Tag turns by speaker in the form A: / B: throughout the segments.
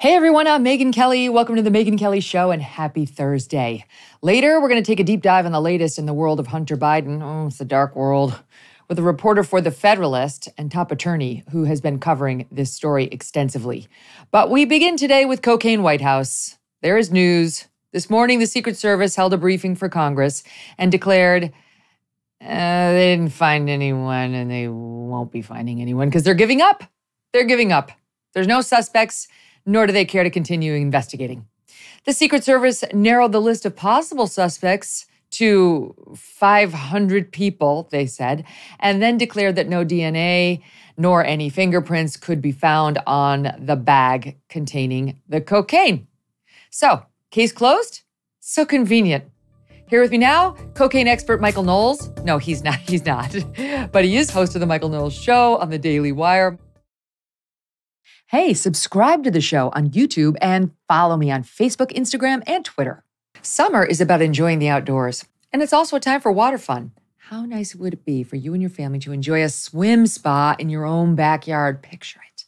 A: Hey everyone, I'm Megyn Kelly. Welcome to the Megyn Kelly Show and happy Thursday. Later, we're going to take a deep dive on the latest in the world of Hunter Biden. Oh, it's a dark world. With a reporter for the Federalist and top attorney who has been covering this story extensively. But we begin today with Cocaine White House. There is news. This morning, the Secret Service held a briefing for Congress and declared they didn't find anyone and they won't be finding anyone because they're giving up. They're giving up. There's no suspects, nor do they care to continue investigating. The Secret Service narrowed the list of possible suspects to 500 people, they said, and then declared that no DNA nor any fingerprints could be found on the bag containing the cocaine. So, case closed? So convenient. Here with me now, cocaine expert Michael Knowles. No, he's not. But he is host of the Michael Knowles Show on the Daily Wire. Hey, subscribe to the show on YouTube and follow me on Facebook, Instagram, and Twitter. Summer is about enjoying the outdoors, and it's also a time for water fun. How nice would it be for you and your family to enjoy a swim spa in your own backyard? Picture it.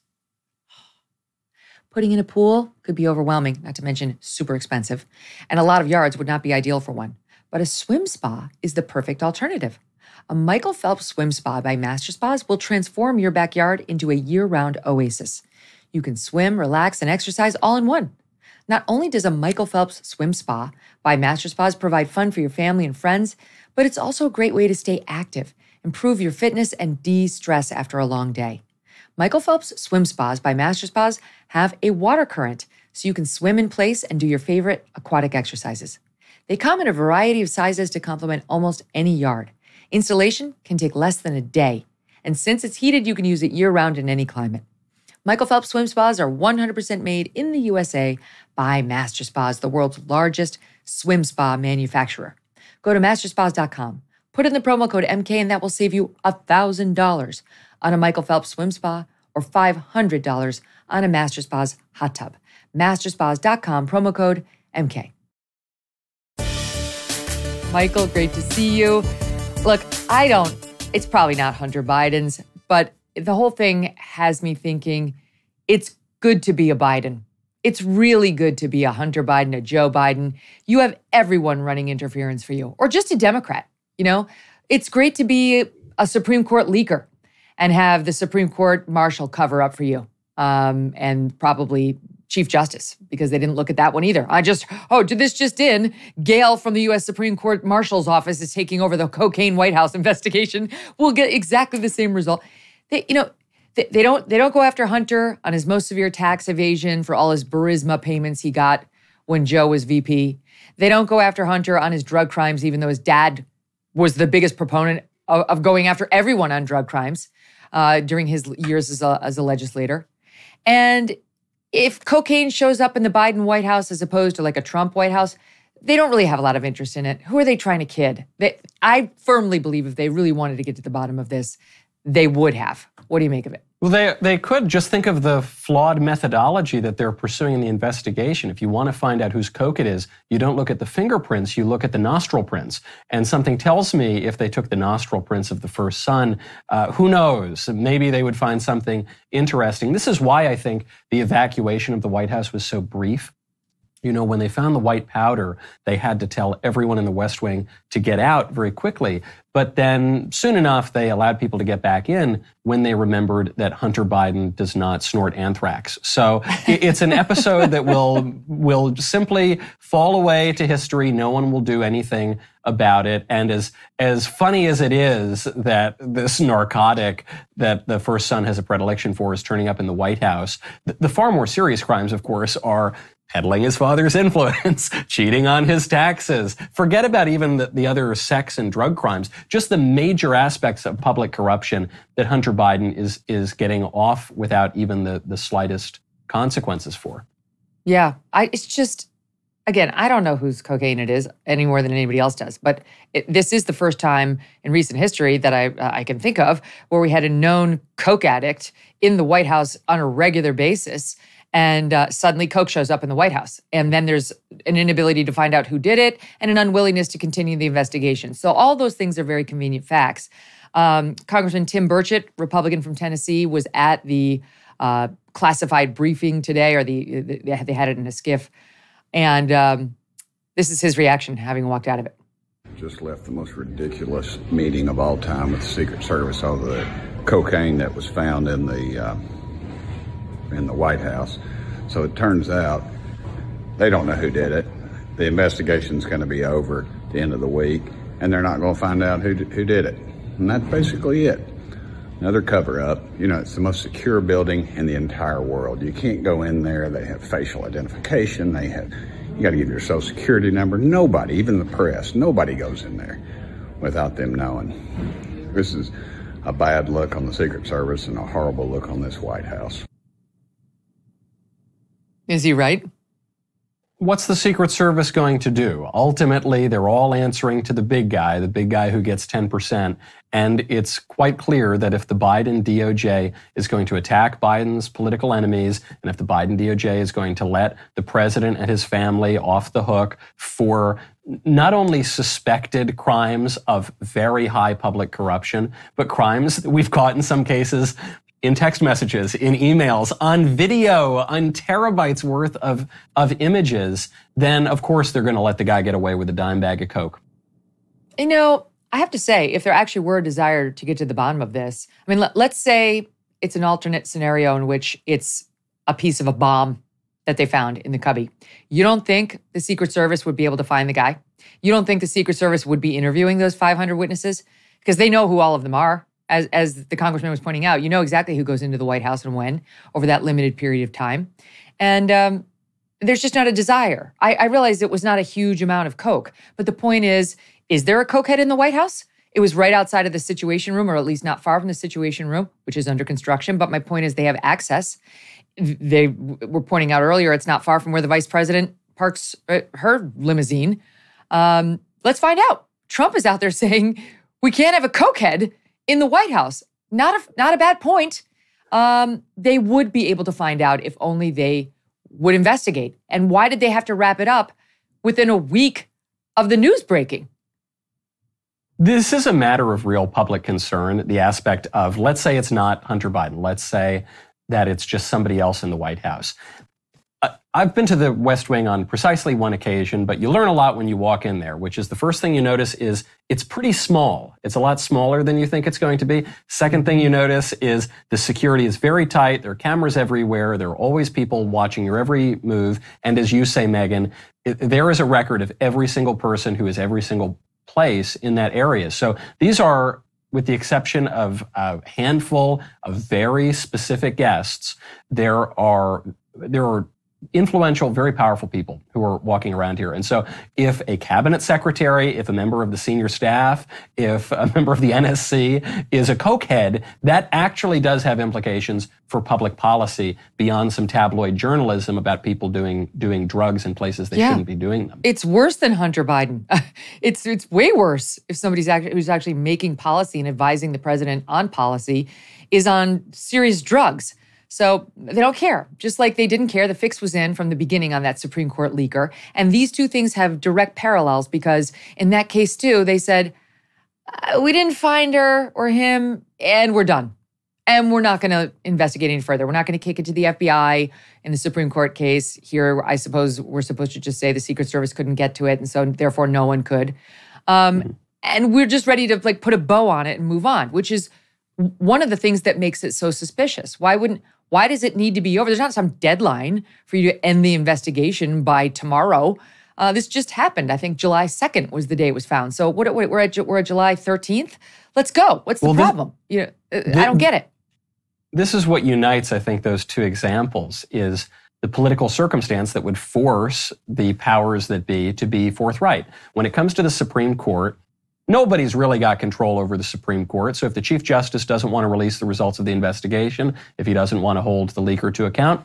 A: Putting in a pool could be overwhelming, not to mention super expensive, and a lot of yards would not be ideal for one. But a swim spa is the perfect alternative. A Michael Phelps swim spa by Master Spas will transform your backyard into a year-round oasis. You can swim, relax, and exercise all in one. Not only does a Michael Phelps swim spa by Master Spas provide fun for your family and friends, but it's also a great way to stay active, improve your fitness, and de-stress after a long day. Michael Phelps swim spas by Master Spas have a water current, so you can swim in place and do your favorite aquatic exercises. They come in a variety of sizes to complement almost any yard. Installation can take less than a day, and since it's heated, you can use it year-round in any climate. Michael Phelps swim spas are 100% made in the USA by Master Spas, the world's largest swim spa manufacturer. Go to masterspas.com, put in the promo code MK, and that will save you $1,000 on a Michael Phelps swim spa or $500 on a Master Spas hot tub. Masterspas.com, promo code MK. Michael, great to see you. Look, it's probably not Hunter Biden's, but the whole thing has me thinking it's good to be a Biden. It's really good to be a Hunter Biden, a Joe Biden. You have everyone running interference for you, or just a Democrat, you know? It's great to be a Supreme Court leaker and have the Supreme Court marshal cover up for you, and probably Chief Justice, because they didn't look at that one either. This just in, Gail from the U.S. Supreme Court Marshal's Office is taking over the cocaine White House investigation. We'll get exactly the same result. They don't go after Hunter on his most severe tax evasion for all his Burisma payments he got when Joe was VP. They don't go after Hunter on his drug crimes, even though his dad was the biggest proponent of going after everyone on drug crimes during his years as a legislator. And if cocaine shows up in the Biden White House as opposed to like a Trump White House, they don't really have a lot of interest in it. Who are they trying to kid? I firmly believe if they really wanted to get to the bottom of this, they would have. What do you make of it?
B: Well, they could just think of the flawed methodology that they're pursuing in the investigation. If you want to find out whose coke it is, you don't look at the fingerprints, you look at the nostril prints. And something tells me if they took the nostril prints of the first son, who knows? Maybe they would find something interesting. This is why I think the evacuation of the White House was so brief. You know, when they found the white powder, they had to tell everyone in the West Wing to get out very quickly. But then soon enough, they allowed people to get back in when they remembered that Hunter Biden does not snort anthrax. So it's an episode that will simply fall away to history. No one will do anything about it. And as funny as it is that this narcotic that the first son has a predilection for is turning up in the White House, the far more serious crimes, of course, are peddling his father's influence, cheating on his taxes. Forget about even the other sex and drug crimes, just the major aspects of public corruption that Hunter Biden is getting off without even the slightest consequences for.
A: Yeah, it's just, again, I don't know whose cocaine it is any more than anybody else does, but this is the first time in recent history that I can think of where we had a known coke addict in the White House on a regular basis. And suddenly Coke shows up in the White House. And then there's an inability to find out who did it and an unwillingness to continue the investigation. So all those things are very convenient facts. Congressman Tim Burchett, Republican from Tennessee, was at the classified briefing today, or they had it in a skiff. And this is his reaction, having walked out of it.
C: Just left the most ridiculous meeting of all time with the Secret Service over the cocaine that was found in the White House. So it turns out they don't know who did it. The investigation's going to be over at the end of the week, and they're not going to find out who did it. And that's basically it. Another cover-up. You know, it's the most secure building in the entire world. You can't go in there. They have facial identification. You got to give your social security number. Nobody, even the press, nobody goes in there without them knowing. This is a bad look on the Secret Service and a horrible look on this White House.
A: Is he right?
B: What's the Secret Service going to do? Ultimately, they're all answering to the big guy who gets 10%. And it's quite clear that if the Biden DOJ is going to attack Biden's political enemies, and if the Biden DOJ is going to let the president and his family off the hook for not only suspected crimes of very high public corruption, but crimes that we've caught in some cases in text messages, in emails, on video, on terabytes worth of images, then of course they're going to let the guy get away with a dime bag of coke.
A: You know, I have to say, if there actually were a desire to get to the bottom of this, I mean, let's say it's an alternate scenario in which it's a piece of a bomb that they found in the cubby. You don't think the Secret Service would be able to find the guy? You don't think the Secret Service would be interviewing those 500 witnesses? Because they know who all of them are. As the congressman was pointing out, you know exactly who goes into the White House and when over that limited period of time. And there's just not a desire. I realized it was not a huge amount of coke. But the point is there a cokehead in the White House? It was right outside of the Situation Room, or at least not far from the Situation Room, which is under construction. But my point is they have access. They were pointing out earlier, it's not far from where the vice president parks her limousine. Let's find out. Trump is out there saying we can't have a cokehead in the White House. Not a bad point. They would be able to find out if only they would investigate. And why did they have to wrap it up within a week of the news breaking?
B: This is a matter of real public concern, the aspect of, let's say it's not Hunter Biden. Let's say that it's just somebody else in the White House. I've been to the West Wing on precisely one occasion, but you learn a lot when you walk in there, which is the first thing you notice is it's pretty small. It's a lot smaller than you think it's going to be. Second thing you notice is the security is very tight. There are cameras everywhere. There are always people watching your every move. And as you say, Megyn, there is a record of every single person who is every single place in that area. So these are, with the exception of a handful of very specific guests, there are influential, very powerful people who are walking around here. And so if a cabinet secretary, if a member of the senior staff, if a member of the NSC is a cokehead, that actually does have implications for public policy beyond some tabloid journalism about people doing drugs in places they shouldn't be doing them.
A: It's worse than Hunter Biden. It's way worse if somebody's who's actually making policy and advising the president on policy is on serious drugs. So they don't care, just like they didn't care. The fix was in from the beginning on that Supreme Court leaker. And these two things have direct parallels because in that case, too, they said, we didn't find her or him and we're done. And we're not going to investigate any further. We're not going to kick it to the FBI in the Supreme Court case. Here, I suppose we're supposed to just say the Secret Service couldn't get to it. And so therefore, no one could. And we're just ready to put a bow on it and move on, which is one of the things that makes it so suspicious. Why does it need to be over? There's not some deadline for you to end the investigation by tomorrow. This just happened. I think July 2nd was the day it was found. So we're at July 13th. Let's go. What's the problem? I don't get it.
B: This is what unites, I think, those two examples is the political circumstance that would force the powers that be to be forthright. When it comes to the Supreme Court, nobody's really got control over the Supreme Court. So if the Chief Justice doesn't want to release the results of the investigation, if he doesn't want to hold the leaker to account,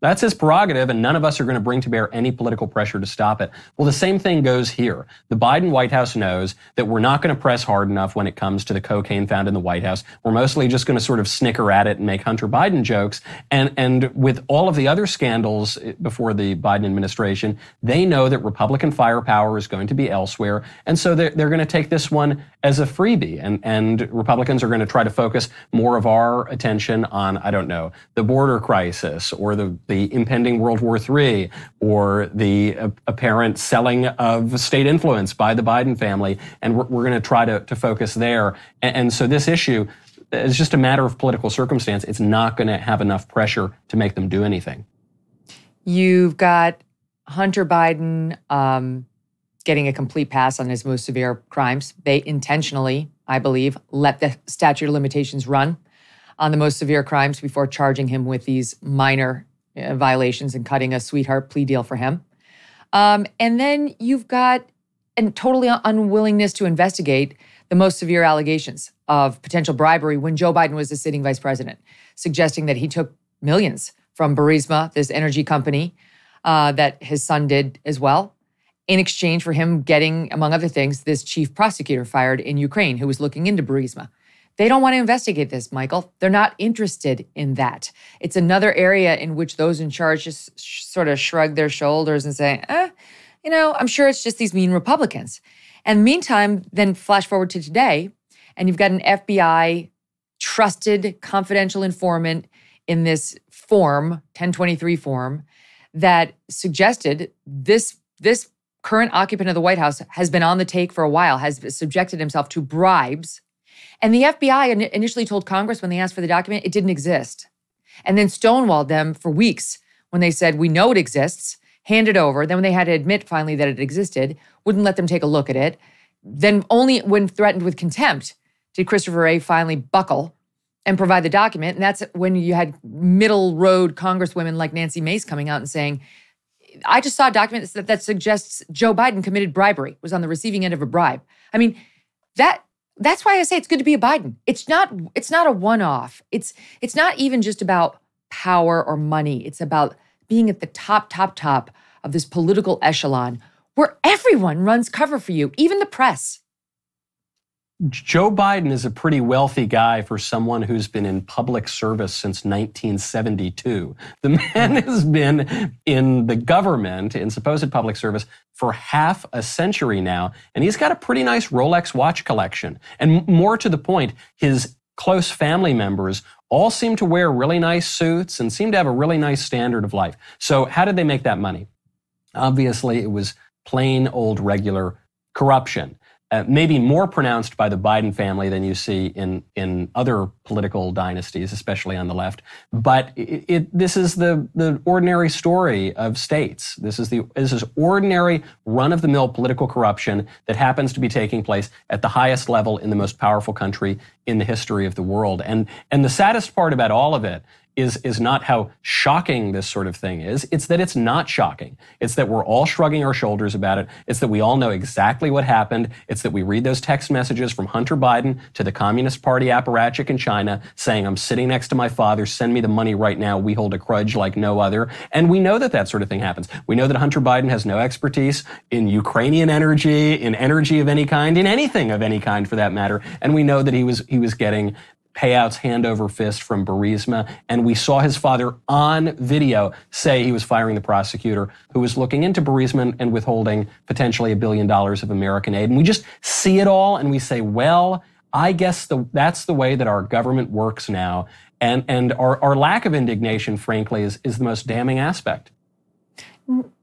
B: That's his prerogative, and none of us are going to bring to bear any political pressure to stop it. Well, the same thing goes here. The Biden White House knows that we're not going to press hard enough when it comes to the cocaine found in the White House. We're mostly just going to sort of snicker at it and make Hunter Biden jokes. And with all of the other scandals before the Biden administration, they know that Republican firepower is going to be elsewhere. And so they're going to take this one as a freebie. And Republicans are going to try to focus more of our attention on, I don't know, the border crisis or the impending World War III or the apparent selling of state influence by the Biden family. And we're going to try to focus there. And so this issue is just a matter of political circumstance. It's not going to have enough pressure to make them do anything. You've
A: got Hunter Biden getting a complete pass on his most severe crimes. They intentionally, I believe, let the statute of limitations run on the most severe crimes before charging him with these minor violations and cutting a sweetheart plea deal for him. And then you've got a totally unwillingness to investigate the most severe allegations of potential bribery when Joe Biden was the sitting vice president, suggesting that he took millions from Burisma, this energy company that his son did as well, in exchange for him getting, among other things, this chief prosecutor fired in Ukraine who was looking into Burisma. They don't want to investigate this, Michael. They're not interested in that. It's another area in which those in charge just sort of shrug their shoulders and say, I'm sure it's just these mean Republicans. And meantime, then flash forward to today, and you've got an FBI trusted confidential informant in this form, 1023 form, that suggested this current occupant of the White House has been on the take for a while, has subjected himself to bribes. And the FBI initially told Congress when they asked for the document, it didn't exist. And then stonewalled them for weeks when they said, we know it exists, hand it over. Then when they had to admit finally that it existed, wouldn't let them take a look at it. Then only when threatened with contempt did Christopher Wray finally buckle and provide the document. And that's when you had middle road congresswomen like Nancy Mace coming out and saying, I just saw a document that suggests Joe Biden committed bribery, was on the receiving end of a bribe. I mean, that's why I say it's good to be a Biden. It's not a one-off. It's not even just about power or money. It's about being at the top of this political echelon where everyone runs cover for you, even the press.
B: Joe Biden is a pretty wealthy guy for someone who's been in public service since 1972. The man has been in the government, in supposed public service, for half a century now, and he's got a pretty nice Rolex watch collection. And more to the point, his close family members all seem to wear really nice suits and seem to have a really nice standard of life. So how did they make that money? Obviously, it was plain old regular corruption. Maybe more pronounced by the Biden family than you see in other political dynasties, especially on the left. But this is the ordinary story of states. This is ordinary run-of-the-mill political corruption that happens to be taking place at the highest level in the most powerful country in the history of the world. And the saddest part about all of it is not how shocking this sort of thing is. It's that it's not shocking. It's that we're all shrugging our shoulders about it. It's that we all know exactly what happened. It's that we read those text messages from Hunter Biden to the Communist Party apparatchik in China saying, I'm sitting next to my father, send me the money right now. We hold a grudge like no other. And we know that sort of thing happens. We know that Hunter Biden has no expertise in Ukrainian energy, in energy of any kind, in anything of any kind for that matter. And we know that he was getting payouts hand over fist from Burisma. And we saw his father on video say he was firing the prosecutor who was looking into Burisma and withholding potentially $1 billion of American aid. And we just see it all and we say, well, I guess that's the way that our government works now. And our lack of indignation, frankly, is the most damning aspect.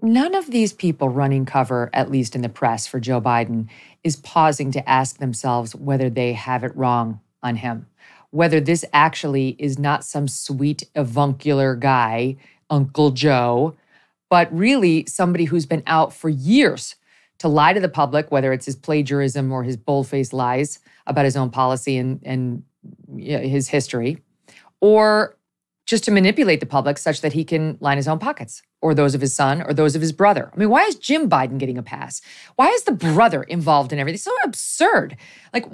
A: None of these people running cover, at least in the press, for Joe Biden is pausing to ask themselves whether they have it wrong on him. Whether this actually is not some sweet avuncular guy, Uncle Joe, but really somebody who's been out for years to lie to the public, whether it's his plagiarism or his bold-faced lies about his own policy and his history, or just to manipulate the public such that he can line his own pockets, or those of his son, or those of his brother. I mean, why is Jim Biden getting a pass? Why is the brother involved in everything? It's so absurd. Like,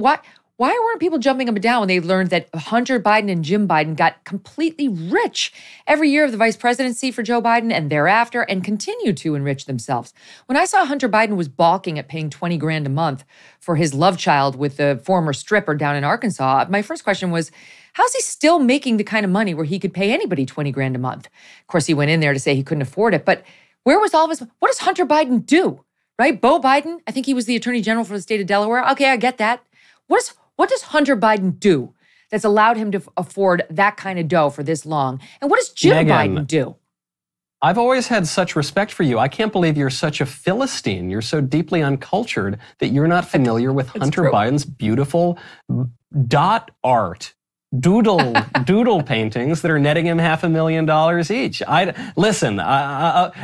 A: Why weren't people jumping up and down when they learned that Hunter Biden and Jim Biden got completely rich every year of the vice presidency for Joe Biden and thereafter and continue to enrich themselves? When I saw Hunter Biden was balking at paying $20,000 a month for his love child with the former stripper down in Arkansas, my first question was, how's he still making the kind of money where he could pay anybody $20,000 a month? Of course, he went in there to say he couldn't afford it, but where was all of his, what does Hunter Biden do, right? Beau Biden, I think he was the attorney general for the state of Delaware. Okay, I get that. What does Hunter Biden do that's allowed him to afford that kind of dough for this long? And what does Jim Biden do?
B: I've always had such respect for you. I can't believe you're such a Philistine. You're so deeply uncultured that you're not familiar with Hunter Biden's beautiful dot art. Doodle paintings that are netting him $500,000 each.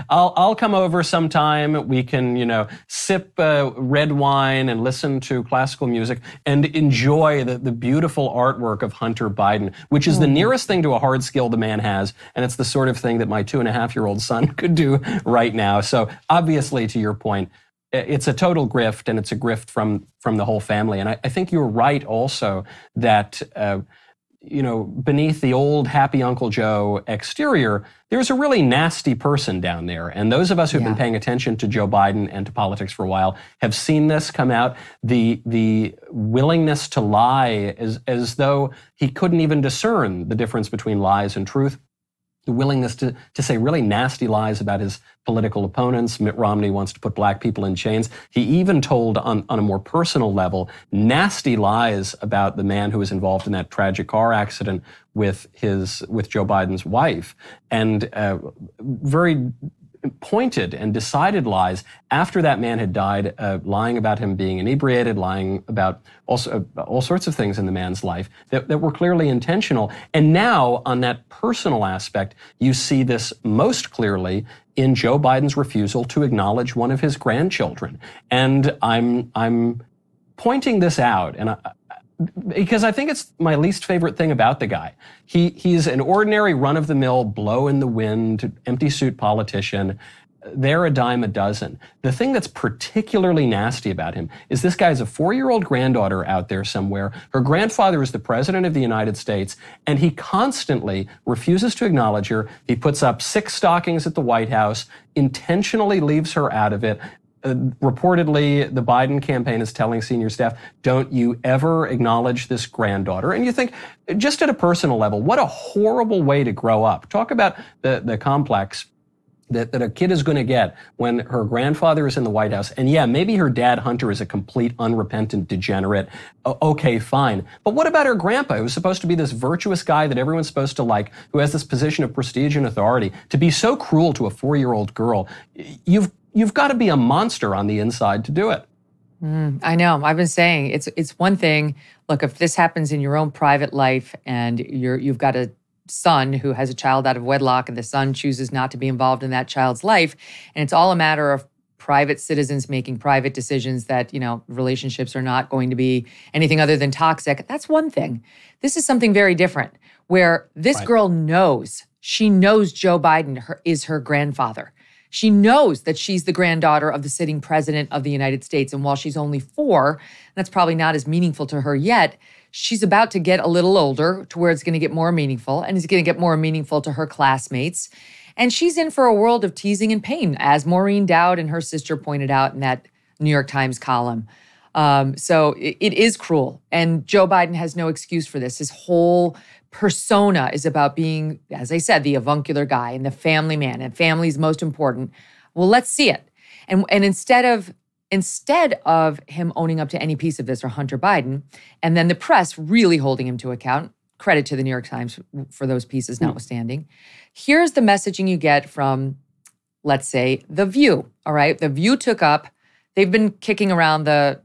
B: I'll come over sometime. We can, sip red wine and listen to classical music and enjoy the beautiful artwork of Hunter Biden, which is the nearest thing to a hard skill the man has, and it's the sort of thing that my 2.5-year-old son could do right now. So obviously, to your point, it's a total grift, and it's a grift from the whole family. And I think you're right also that beneath the old happy Uncle Joe exterior, there's a really nasty person down there. And those of us who've been paying attention to Joe Biden and to politics for a while have seen this come out. The willingness to lie as though he couldn't even discern the difference between lies and truth. The willingness to say really nasty lies about his political opponents. Mitt Romney wants to put black people in chains. He even told on a more personal level nasty lies about the man who was involved in that tragic car accident with Joe Biden's wife. And very pointed and decided lies after that man had died, lying about him being inebriated, lying about also all sorts of things in the man's life that were clearly intentional. And now, on that personal aspect, you see this most clearly in Joe Biden's refusal to acknowledge one of his grandchildren. And I'm pointing this out, and because I think it's my least favorite thing about the guy. He's an ordinary run-of-the-mill, blow-in-the-wind, empty-suit politician. They're a dime a dozen. The thing that's particularly nasty about him is this guy has a 4-year-old granddaughter out there somewhere. Her grandfather is the president of the United States, and he constantly refuses to acknowledge her. He puts up 6 stockings at the White House, intentionally leaves her out of it. Reportedly, the Biden campaign is telling senior staff, don't you ever acknowledge this granddaughter. And you think, just at a personal level, what a horrible way to grow up. Talk about the complex that a kid is going to get when her grandfather is in the White House. And yeah, maybe her dad, Hunter, is a complete unrepentant degenerate. Okay, fine. But what about her grandpa, who's supposed to be this virtuous guy that everyone's supposed to like, who has this position of prestige and authority, to be so cruel to a 4-year-old girl? You've got to be a monster on the inside to do it.
A: I know. I've been saying it's one thing. Look, if this happens in your own private life and you've got a son who has a child out of wedlock and the son chooses not to be involved in that child's life, and it's all a matter of private citizens making private decisions that, relationships are not going to be anything other than toxic, that's one thing. This is something very different, where this girl knows, she knows Joe Biden is her grandfather. She knows that she's the granddaughter of the sitting president of the United States. And while she's only 4, that's probably not as meaningful to her yet, she's about to get a little older to where it's going to get more meaningful, and it's going to get more meaningful to her classmates. And she's in for a world of teasing and pain, as Maureen Dowd and her sister pointed out in that New York Times column. So it is cruel. And Joe Biden has no excuse for this. His whole persona is about being, as I said, the avuncular guy and the family man, and family is most important. Well, let's see it. And instead of him owning up to any piece of this, or Hunter Biden, and then the press really holding him to account, credit to the New York Times for those pieces notwithstanding, here's the messaging you get from, let's say, The View, all right? The View they've been kicking around the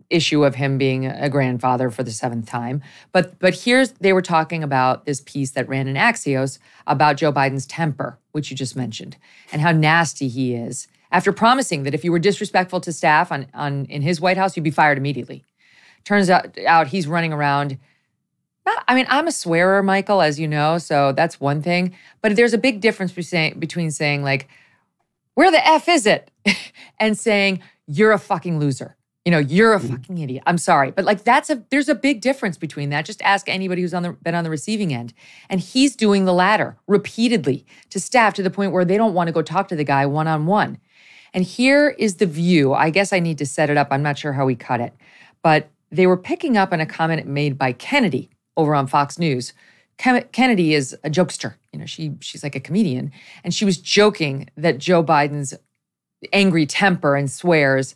A: issue of him being a grandfather for the 7th time. But they were talking about this piece that ran in Axios about Joe Biden's temper, which you just mentioned, and how nasty he is, after promising that if you were disrespectful to staff in his White House, you'd be fired immediately. Turns out he's running around. I'm a swearer, Michael, as you know, so that's one thing. But there's a big difference between saying, like, where the F is it? And saying, you're a fucking loser. You're a fucking idiot. I'm sorry. But like there's a big difference between that. Just ask anybody who's been on the receiving end. And he's doing the latter repeatedly to staff to the point where they don't want to go talk to the guy one-on-one. And here is the View. I guess I need to set it up. I'm not sure how we cut it. But they were picking up on a comment made by Kennedy over on Fox News. Kennedy is a jokester. She's like a comedian. And she was joking that Joe Biden's angry temper and swears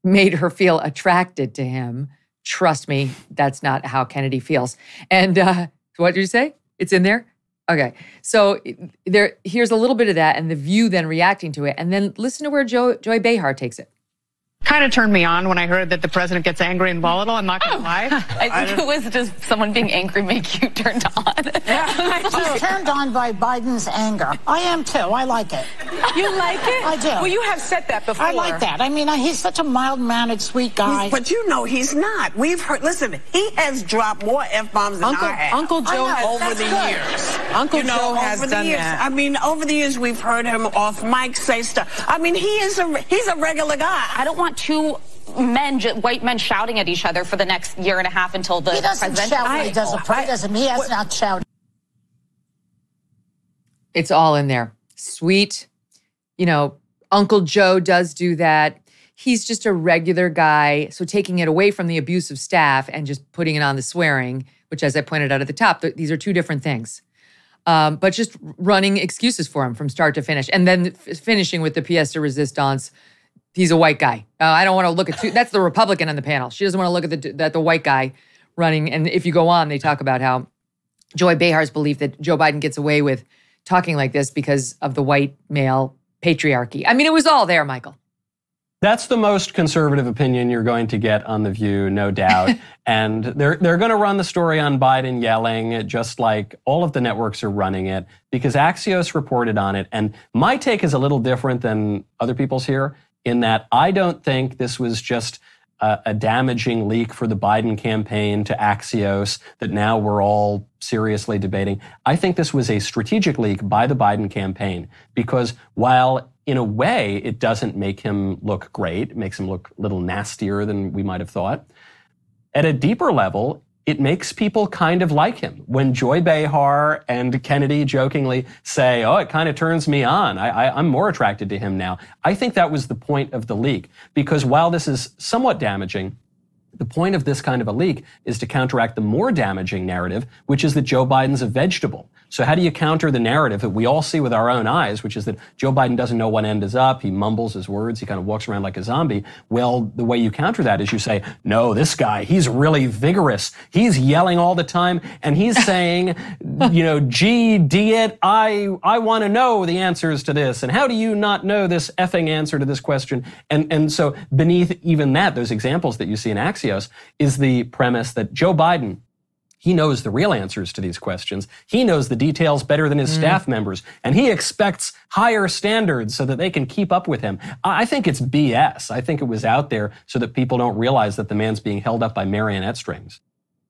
A: made her feel attracted to him. Trust me, that's not how Kennedy feels. And what did you say? It's in there? Okay. So here's a little bit of that and the View then reacting to it. And then listen to where Joy Behar takes it.
D: Kind of turned me on when I heard that the president gets angry and volatile. I'm not going to lie.
E: I think it was just someone being angry make you turned on.
F: She's turned on by Biden's anger. I am too. I like it.
E: You like it?
F: I do.
E: Well, you have said that before.
F: I like that. I mean, he's such a mild-mannered, sweet guy.
G: But he's not. We've heard, listen, he has dropped more F-bombs than I have.
E: Uncle Joe
G: over the years.
E: Uncle Joe has done that.
G: I mean, over the years, we've heard him off mic say stuff. I mean, he's a regular guy.
E: I don't want two white men shouting at each other for the next year and a half until the president.
F: He has not shouted.
A: It's all in there. Sweet. Uncle Joe does do that. He's just a regular guy. So taking it away from the abusive staff and just putting it on the swearing, which as I pointed out at the top, these are two different things. But just running excuses for him from start to finish. And then finishing with the pièce de résistance. He's a white guy. I don't want to look at that's the Republican on the panel. She doesn't want to look at the white guy running. And if you go on, they talk about how Joy Behar's belief that Joe Biden gets away with talking like this because of the white male patriarchy. I mean, it was all there, Michael.
B: That's the most conservative opinion you're going to get on The View, no doubt. And they're going to run the story on Biden yelling, just like all of the networks are running it, because Axios reported on it. And my take is a little different than other people's here, in that I don't think this was just a damaging leak for the Biden campaign to Axios that now we're all seriously debating. I think this was a strategic leak by the Biden campaign, because while in a way it doesn't make him look great, it makes him look a little nastier than we might have thought, at a deeper level, it makes people kind of like him. When Joy Behar and Kennedy jokingly say, oh, it kind of turns me on. I'm more attracted to him now. I think that was the point of the leak, because while this is somewhat damaging, the point of this kind of a leak is to counteract the more damaging narrative, which is that Joe Biden's a vegetable. So how do you counter the narrative that we all see with our own eyes, which is that Joe Biden doesn't know what end is up, he mumbles his words, he kind of walks around like a zombie? Well, the way you counter that is you say, no, this guy, he's really vigorous. He's yelling all the time, and he's saying, gee, it, I want to know the answers to this. And how do you not know this effing answer to this question? And so beneath even that, those examples that you see in Axios, is the premise that Joe Biden, he knows the real answers to these questions. He knows the details better than his staff members, and he expects higher standards so that they can keep up with him. I think it's BS. I think it was out there so that people don't realize that the man's being held up by marionette strings.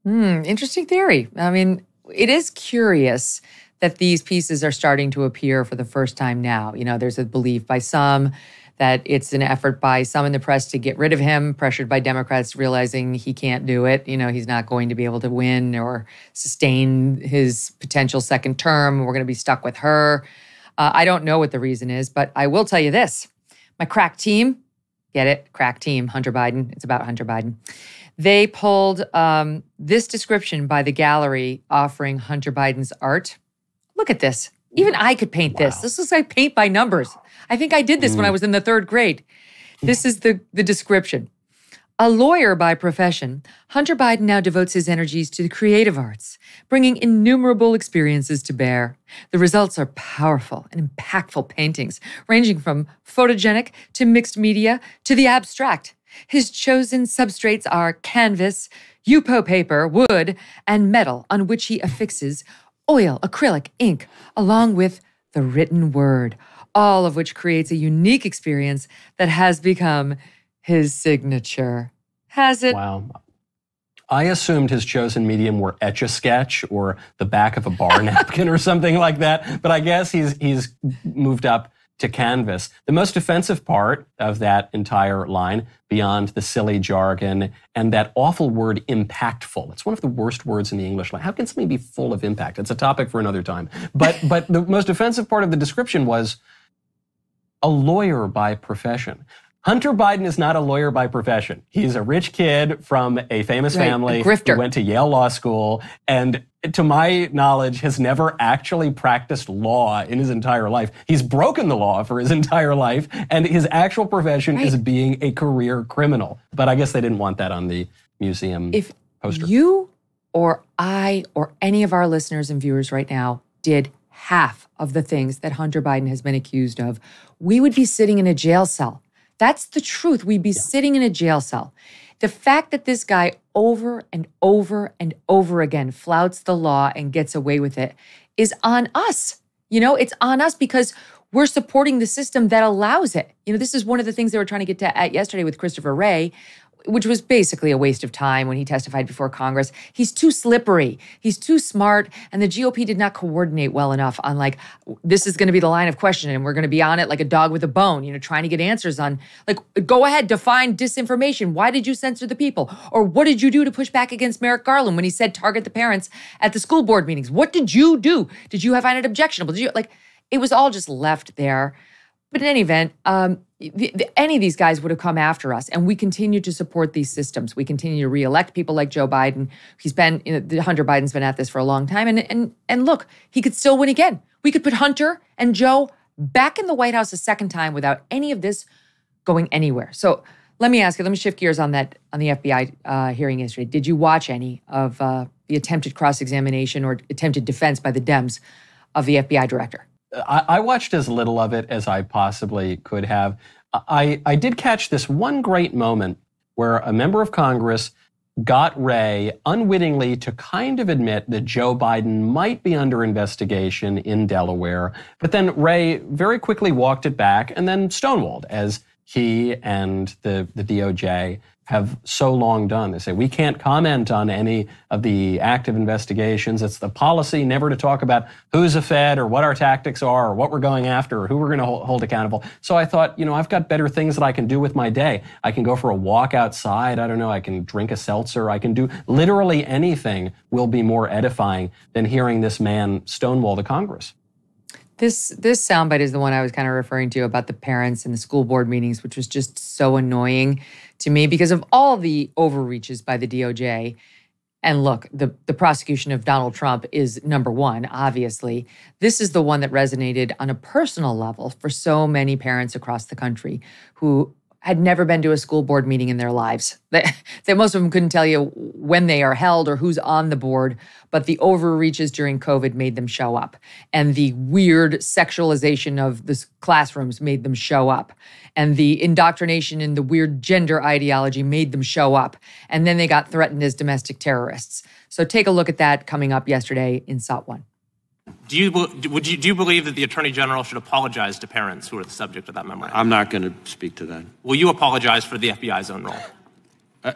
A: Interesting theory. I mean, it is curious that these pieces are starting to appear for the first time now. There's a belief by some that it's an effort by some in the press to get rid of him, pressured by Democrats realizing he can't do it. He's not going to be able to win or sustain his potential second term. We're going to be stuck with her. I don't know what the reason is, but I will tell you this. My crack team, get it? Crack team, Hunter Biden. It's about Hunter Biden. They pulled this description by the gallery offering Hunter Biden's art. Look at this. Even I could paint this. This is like paint by numbers. I think I did this when I was in the 3rd grade. This is the description. A lawyer by profession, Hunter Biden now devotes his energies to the creative arts, bringing innumerable experiences to bear. The results are powerful and impactful paintings, ranging from photogenic to mixed media to the abstract. His chosen substrates are canvas, Yupo paper, wood, and metal on which he affixes oil, acrylic, ink, along with the written word, all of which creates a unique experience that has become his signature. Has it?
B: Wow. I assumed his chosen medium were Etch-a-Sketch or the back of a bar napkin or something like that, but I guess he's moved up to canvas. The most offensive part of that entire line, beyond the silly jargon and that awful word impactful. It's one of the worst words in the English language. How can something be full of impact? It's a topic for another time. But the most offensive part of the description was a lawyer by profession. Hunter Biden is not a lawyer by profession. He's a rich kid from a famous family who went to Yale Law School and, to my knowledge, has never actually practiced law in his entire life. He's broken the law for his entire life, and his actual profession is being a career criminal. But I guess they didn't want that on the museum poster.
A: If you or I or any of our listeners and viewers right now did half of the things that Hunter Biden has been accused of, we would be sitting in a jail cell. That's the truth. We'd be sitting in a jail cell. The fact that this guy over and over and over again flouts the law and gets away with it is on us. You know, it's on us because we're supporting the system that allows it. You know, this is one of the things they were trying to get at yesterday with Christopher Wray, which was basically a waste of time when he testified before Congress. He's too slippery. He's too smart. And the GOP did not coordinate well enough on like, this is going to be the line of questioning and we're going to be on it like a dog with a bone, you know, trying to get answers on like, go ahead, define disinformation. Why did you censor the people? Or what did you do to push back against Merrick Garland when he said target the parents at the school board meetings? What did you do? Did you find it objectionable? Did you it was all just left there. But in any event, any of these guys would have come after us, and we continue to support these systems. We continue to reelect people like Joe Biden. He's been, Hunter Biden's been at this for a long time, and look, he could still win again. We could put Hunter and Joe back in the White House a second time without any of this going anywhere. So let me ask you. Let me shift gears on the FBI hearing yesterday. Did you watch any of the attempted cross-examination or attempted defense by the Dems of the FBI director?
B: I watched as little of it as I possibly could have. I did catch this one great moment where a member of Congress got Wray unwittingly to kind of admit that Joe Biden might be under investigation in Delaware. But then Wray very quickly walked it back and then stonewalled, as he and the DOJ have so long done. They say, we can't comment on any of the active investigations. It's the policy never to talk about who's a Fed or what our tactics are or what we're going after or who we're going to hold accountable. So I thought, I've got better things that I can do with my day. I can go for a walk outside. I don't know. I can drink a seltzer. I can do literally anything will be more edifying than hearing this man stonewall the Congress.
A: This soundbite is the one I was kind of referring to about the parents and the school board meetings, which was just so annoying to me because of all the overreaches by the DOJ. And look, the prosecution of Donald Trump is number one, obviously. This is the one that resonated on a personal level for so many parents across the country who had never been to a school board meeting in their lives. That most of them couldn't tell you when they are held or who's on the board, but the overreaches during COVID made them show up. And the weird sexualization of the classrooms made them show up. And the indoctrination in the weird gender ideology made them show up. And then they got threatened as domestic terrorists. So take a look at that coming up yesterday in SOT 1.
H: Do you believe that the Attorney General should apologize to parents who are the subject of that memorandum?
I: I'm not going to speak to that.
H: Will you apologize for the FBI's own role?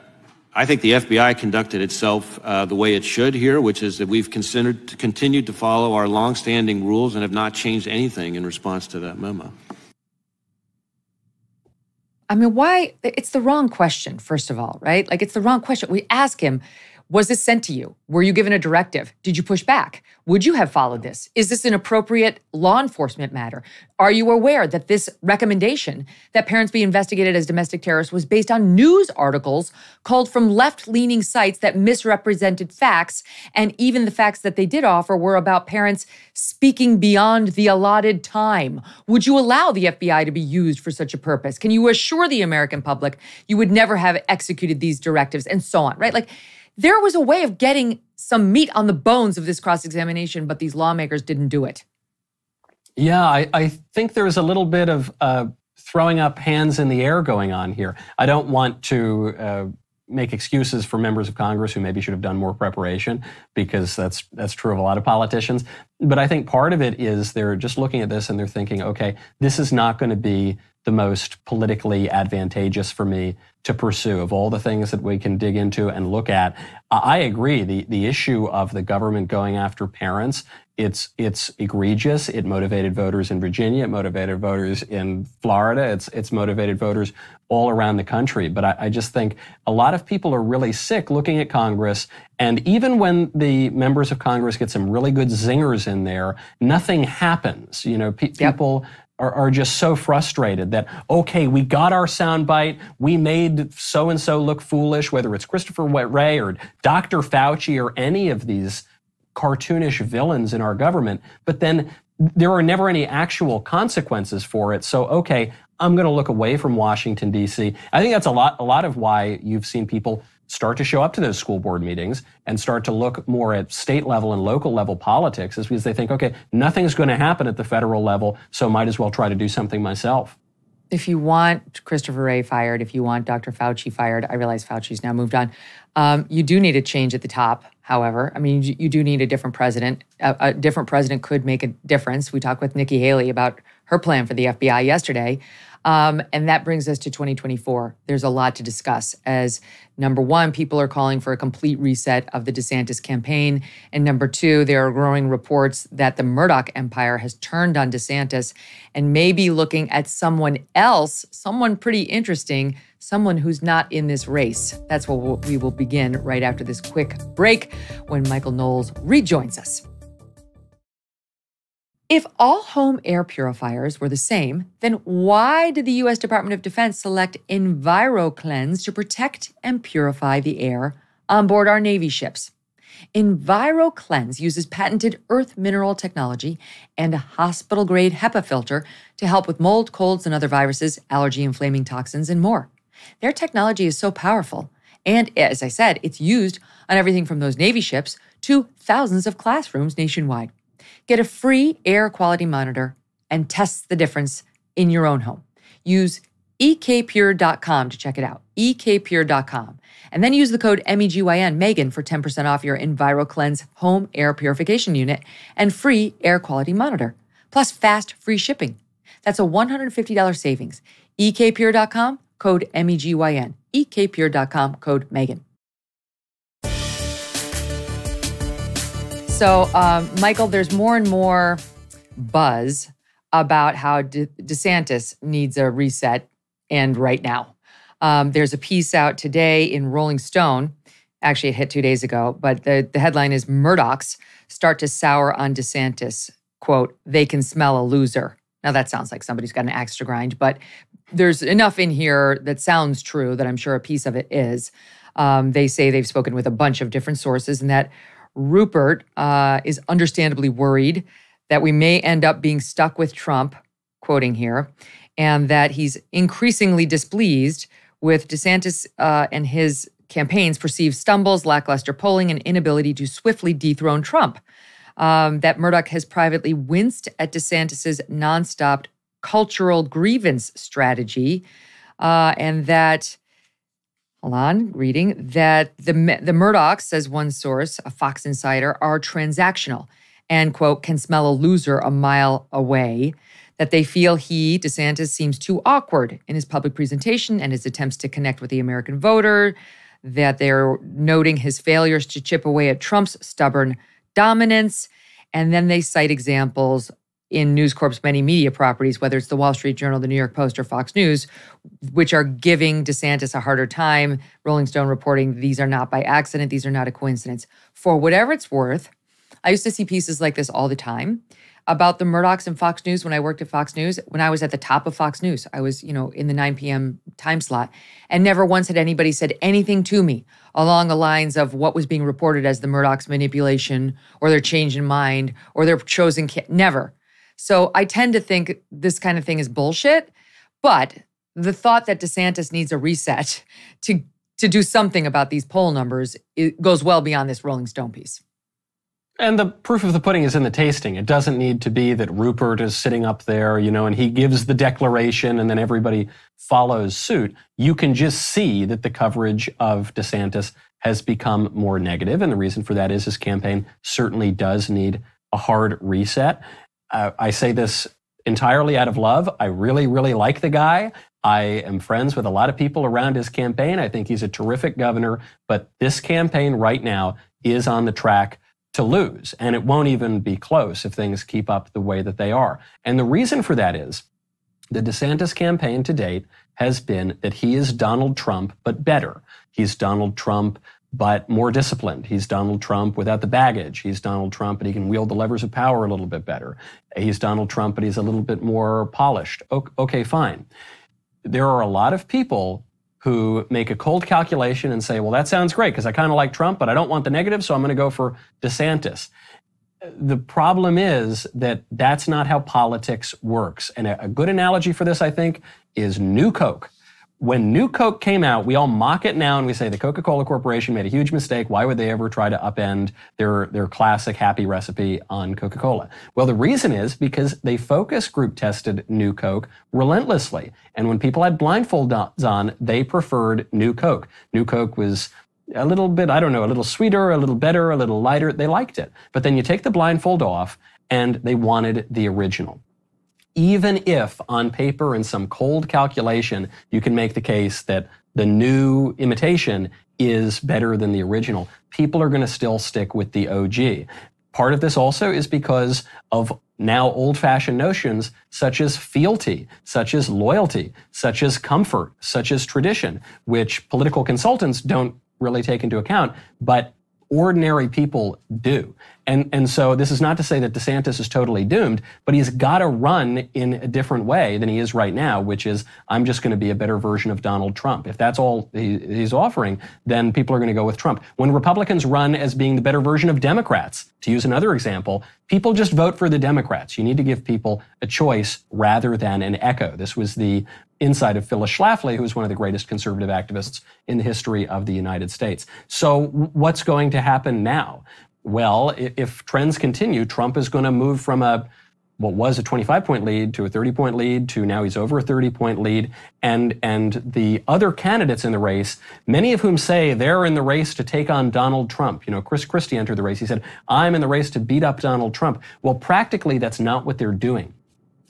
I: I think the FBI conducted itself the way it should here, which is that we've continued to follow our longstanding rules and have not changed anything in response to that memo.
A: I mean, why? It's the wrong question, first of all, right? Like, it's the wrong question. We ask him, was this sent to you? Were you given a directive? Did you push back? Would you have followed this? Is this an appropriate law enforcement matter? Are you aware that this recommendation that parents be investigated as domestic terrorists was based on news articles called from left-leaning sites that misrepresented facts, and even the facts that they did offer were about parents speaking beyond the allotted time? Would you allow the FBI to be used for such a purpose? Can you assure the American public you would never have executed these directives, and so on, right? Like, there was a way of getting some meat on the bones of this cross-examination, but these lawmakers didn't do it.
B: Yeah, I think there's a little bit of throwing up hands in the air going on here. I don't want to make excuses for members of Congress who maybe should have done more preparation, because that's true of a lot of politicians. But I think part of it is they're just looking at this and they're thinking, okay, this is not going to be the most politically advantageous for me to pursue. Of all the things that we can dig into and look at, I agree. The issue of the government going after parents It's egregious. It motivated voters in Virginia. It motivated voters in Florida. It's motivated voters all around the country. But I just think a lot of people are really sick looking at Congress. And even when the members of Congress get some really good zingers in there, nothing happens. People are just so frustrated that, okay, we got our soundbite. We made so-and-so look foolish, whether it's Christopher Wray or Dr. Fauci or any of these cartoonish villains in our government, but then there are never any actual consequences for it. So, okay, I'm going to look away from Washington, D.C. I think that's a lot of why you've seen people start to show up to those school board meetings and start to look more at state level and local level politics, is because they think, okay, nothing's going to happen at the federal level, so might as well try to do something myself.
A: If you want Christopher Wray fired, if you want Dr. Fauci fired, I realize Fauci's now moved on. You do need a change at the top, however. I mean, you do need a different president. A different president could make a difference. We talked with Nikki Haley about her plan for the FBI yesterday. And that brings us to 2024. There's a lot to discuss as, number one, people are calling for a complete reset of the DeSantis campaign. And number two, there are growing reports that the Murdoch empire has turned on DeSantis and may be looking at someone else, someone pretty interesting, someone who's not in this race. That's what we will begin right after this quick break when Michael Knowles rejoins us. If all home air purifiers were the same, then why did the U.S. Department of Defense select EnviroCleanse to protect and purify the air on board our Navy ships? EnviroCleanse uses patented earth mineral technology and a hospital-grade HEPA filter to help with mold, colds, and other viruses, allergy-inflaming toxins, and more. Their technology is so powerful, and as I said, it's used on everything from those Navy ships to thousands of classrooms nationwide. Get a free air quality monitor and test the difference in your own home. Use ekpure.com to check it out, ekpure.com. And then use the code MEGYN, Megyn, for 10% off your EnviroCleanse home air purification unit and free air quality monitor, plus fast free shipping. That's a $150 savings. ekpure.com, code MEGYN, ekpure.com, code Megyn. So, Michael, there's more and more buzz about how DeSantis needs a reset, and right now. There's a piece out today in Rolling Stone. Actually, it hit 2 days ago, but the headline is Murdochs start to sour on DeSantis. Quote, they can smell a loser. Now, that sounds like somebody's got an axe to grind, but there's enough in here that sounds true that I'm sure a piece of it is. They say they've spoken with a bunch of different sources and that Rupert is understandably worried that we may end up being stuck with Trump, quoting here, and that he's increasingly displeased with DeSantis and his campaign's perceived stumbles, lackluster polling, and inability to swiftly dethrone Trump. That Murdoch has privately winced at DeSantis's nonstop cultural grievance strategy, and that, hold on, reading, that the Murdochs, says one source, a Fox insider, are transactional and, quote, can smell a loser a mile away, that they feel DeSantis, seems too awkward in his public presentation and his attempts to connect with the American voter, that they're noting his failures to chip away at Trump's stubborn dominance, and then they cite examples in News Corp's many media properties, whether it's the Wall Street Journal, the New York Post, or Fox News, which are giving DeSantis a harder time. Rolling Stone reporting these are not by accident, these are not a coincidence. For whatever it's worth, I used to see pieces like this all the time about the Murdochs and Fox News when I worked at Fox News, when I was at the top of Fox News. I was, in the 9 p.m. time slot, and never once had anybody said anything to me along the lines of what was being reported as the Murdochs' manipulation or their change in mind or their chosen never. So I tend to think this kind of thing is bullshit, but the thought that DeSantis needs a reset to do something about these poll numbers, it goes well beyond this Rolling Stone piece.
B: And the proof of the pudding is in the tasting. It doesn't need to be that Rupert is sitting up there, and he gives the declaration and then everybody follows suit. You can just see that the coverage of DeSantis has become more negative. And the reason for that is his campaign certainly does need a hard reset. I say this entirely out of love. I really, really like the guy. I am friends with a lot of people around his campaign. I think he's a terrific governor. But this campaign right now is on the track to lose, and it won't even be close if things keep up the way that they are. And the reason for that is the DeSantis campaign to date has been that he is Donald Trump, but better. He's Donald Trump, but more disciplined. He's Donald Trump without the baggage. He's Donald Trump, but he can wield the levers of power a little bit better. He's Donald Trump, but he's a little bit more polished. Okay, fine. There are a lot of people who make a cold calculation and say, well, that sounds great because I kind of like Trump, but I don't want the negative, so I'm going to go for DeSantis. The problem is that that's not how politics works. And a good analogy for this, I think, is New Coke. When New Coke came out, we all mock it now and we say the Coca-Cola Corporation made a huge mistake. Why would they ever try to upend their classic happy recipe on Coca-Cola? Well, the reason is because they focus group tested New Coke relentlessly. And when people had blindfolds on, they preferred New Coke. New Coke was a little bit, a little sweeter, a little better, a little lighter. They liked it. But then you take the blindfold off and they wanted the original. Even if on paper in some cold calculation, you can make the case that the new imitation is better than the original, people are going to still stick with the OG. Part of this also is because of now old-fashioned notions such as fealty, such as loyalty, such as comfort, such as tradition, which political consultants don't really take into account, but ordinary people do. And so this is not to say that DeSantis is totally doomed, but he's got to run in a different way than he is right now, which is, I'm just going to be a better version of Donald Trump. If that's all he's offering, then people are going to go with Trump. When Republicans run as being the better version of Democrats, to use another example, people just vote for the Democrats. You need to give people a choice rather than an echo. This was the insight of Phyllis Schlafly, who is one of the greatest conservative activists in the history of the United States. So what's going to happen now? Well, if trends continue, Trump is going to move from what was a 25-point lead to a 30-point lead to now he's over a 30-point lead. And the other candidates in the race, many of whom say they're in the race to take on Donald Trump. You know, Chris Christie entered the race. He said, I'm in the race to beat up Donald Trump. Well, practically, that's not what they're doing.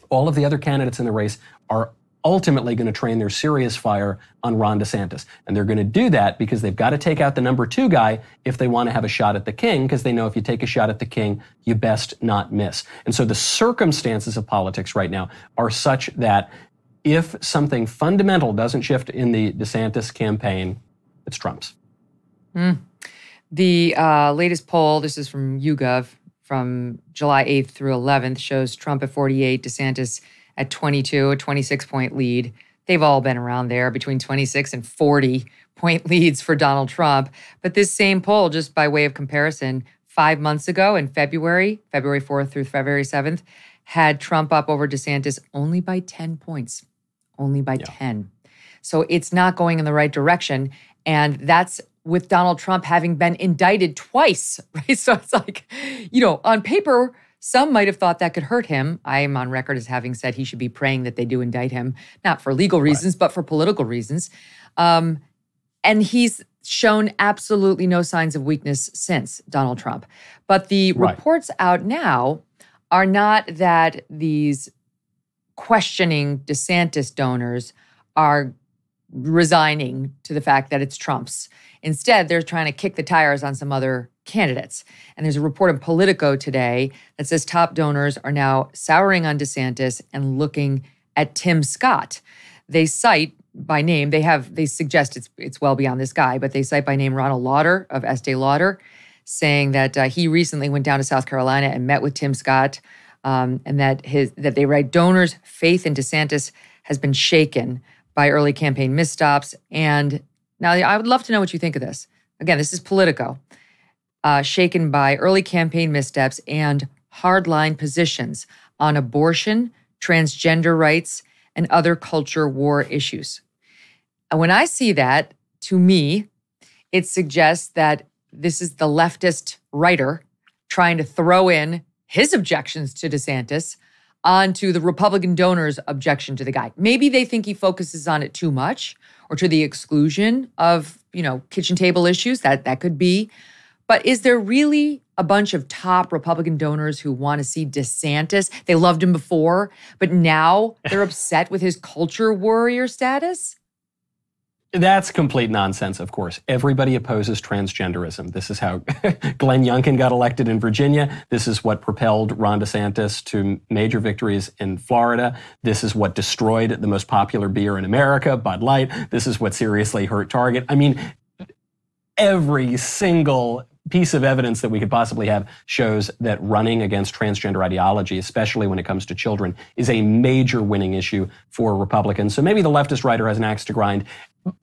B: All of the other candidates in the race are ultimately going to train their serious fire on Ron DeSantis. And they're going to do that because they've got to take out the number 2 guy if they want to have a shot at the king, because they know if you take a shot at the king, you best not miss. And so the circumstances of politics right now are such that if something fundamental doesn't shift in the DeSantis campaign, it's Trump's.
A: The latest poll, this is from YouGov, from July 8th through 11th, shows Trump at 48, DeSantis at 22, a 26-point lead. They've all been around there between 26 and 40-point leads for Donald Trump. But this same poll, just by way of comparison, 5 months ago in February 4th through February 7th, had Trump up over DeSantis only by 10 points, only by 10. So it's not going in the right direction. And that's with Donald Trump having been indicted twice, right? So it's like, on paper, some might have thought that could hurt him. I am on record as having said he should be praying that they do indict him, not for legal reasons, but for political reasons. And he's shown absolutely no signs of weakness since, Donald Trump. But the reports out now are not that these questioning DeSantis donors are resigning to the fact that it's Trump's. Instead, they're trying to kick the tires on some other candidates. And there's a report in Politico today that says top donors are now souring on DeSantis and looking at Tim Scott. They cite by name, they suggest it's well beyond this guy, but they cite by name Ronald Lauder of Estee Lauder, saying that he recently went down to South Carolina and met with Tim Scott, and that they write donors' faith in DeSantis has been shaken by early campaign missteps. And now I would love to know what you think of this. Again, this is Politico. Shaken by early campaign missteps and hardline positions on abortion, transgender rights, and other culture war issues. And when I see that, to me, it suggests that this is the leftist writer trying to throw in his objections to DeSantis onto the Republican donors' objection to the guy. Maybe they think he focuses on it too much or to the exclusion of, kitchen table issues. That could be. But is there really a bunch of top Republican donors who want to see DeSantis? They loved him before, but now they're upset with his culture warrior status?
B: That's complete nonsense, of course. Everybody opposes transgenderism. This is how Glenn Youngkin got elected in Virginia. This is what propelled Ron DeSantis to major victories in Florida. This is what destroyed the most popular beer in America, Bud Light. This is what seriously hurt Target. I mean, every single piece of evidence that we could possibly have shows that running against transgender ideology, especially when it comes to children, is a major winning issue for Republicans. So maybe the leftist writer has an axe to grind.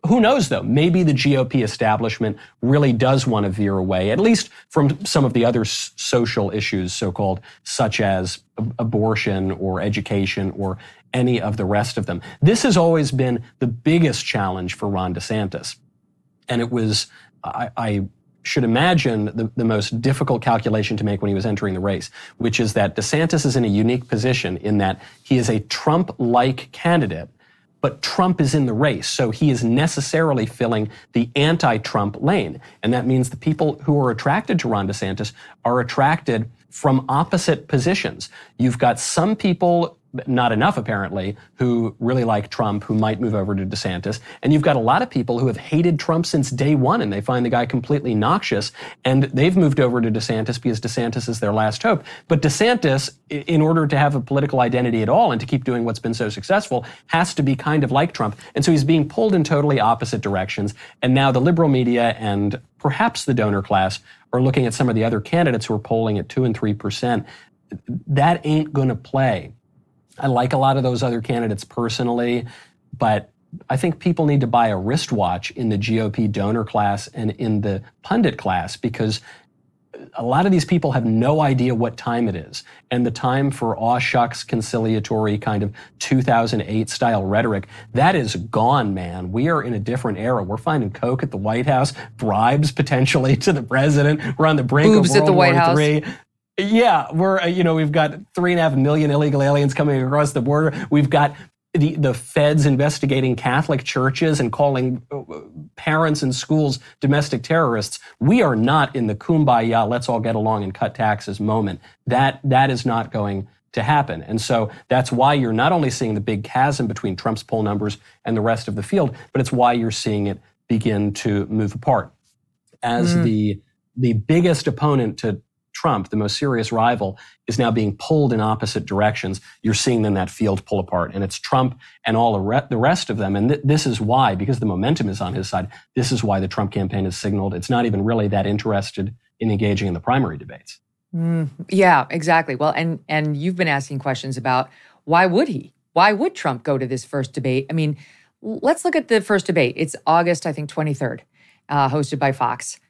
B: Who knows, though? Maybe the GOP establishment really does want to veer away, at least from some of the other social issues, so-called, such as abortion or education or any of the rest of them. This has always been the biggest challenge for Ron DeSantis. And it was, I should imagine, the most difficult calculation to make when he was entering the race, which is that DeSantis is in a unique position in that he is a Trump-like candidate, but Trump is in the race, so he is necessarily filling the anti-Trump lane. And that means the people who are attracted to Ron DeSantis are attracted from opposite positions. You've got some people, not enough apparently, who really like Trump, who might move over to DeSantis. And you've got a lot of people who have hated Trump since day one, and they find the guy completely noxious, and they've moved over to DeSantis because DeSantis is their last hope. But DeSantis, in order to have a political identity at all and to keep doing what's been so successful, has to be kind of like Trump. And so he's being pulled in totally opposite directions. And now the liberal media and perhaps the donor class are looking at some of the other candidates who are polling at 2 and 3%. That ain't going to play. I like a lot of those other candidates personally, but I think people need to buy a wristwatch in the GOP donor class and in the pundit class, because a lot of these people have no idea what time it is. And the time for aw shucks conciliatory kind of 2008 style rhetoric, that is gone, man. We are in a different era. We're finding coke at the White House, bribes potentially to the president. We're on the brink of World War III. Yeah, we've got 3.5 million illegal aliens coming across the border. We've got the feds investigating Catholic churches and calling parents and schools domestic terrorists. We are not in the kumbaya, let's all get along and cut taxes moment. That is not going to happen. And so that's why you're not only seeing the big chasm between Trump's poll numbers and the rest of the field, but it's why you're seeing it begin to move apart. As the biggest opponent to Trump, the most serious rival, is now being pulled in opposite directions. You're seeing then that field pull apart, and it's Trump and all the rest of them. And this is why, because the momentum is on his side, this is why the Trump campaign has signaled it's not even really that interested in engaging in the primary debates.
A: Yeah, exactly. Well, and you've been asking questions about why would he? Why would Trump go to this first debate? I mean, let's look at the first debate. It's August, I think, 23rd, hosted by Fox.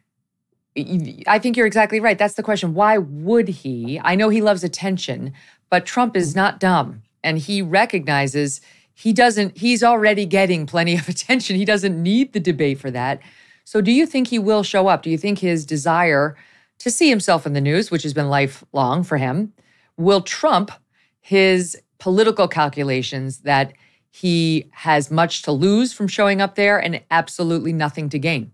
A: I think you're exactly right. That's the question. Why would he? I know he loves attention, but Trump is not dumb. And he recognizes he's already getting plenty of attention. He doesn't need the debate for that. So do you think he will show up? Do you think his desire to see himself in the news, which has been lifelong for him, will trump his political calculations that he has much to lose from showing up there and absolutely nothing to gain?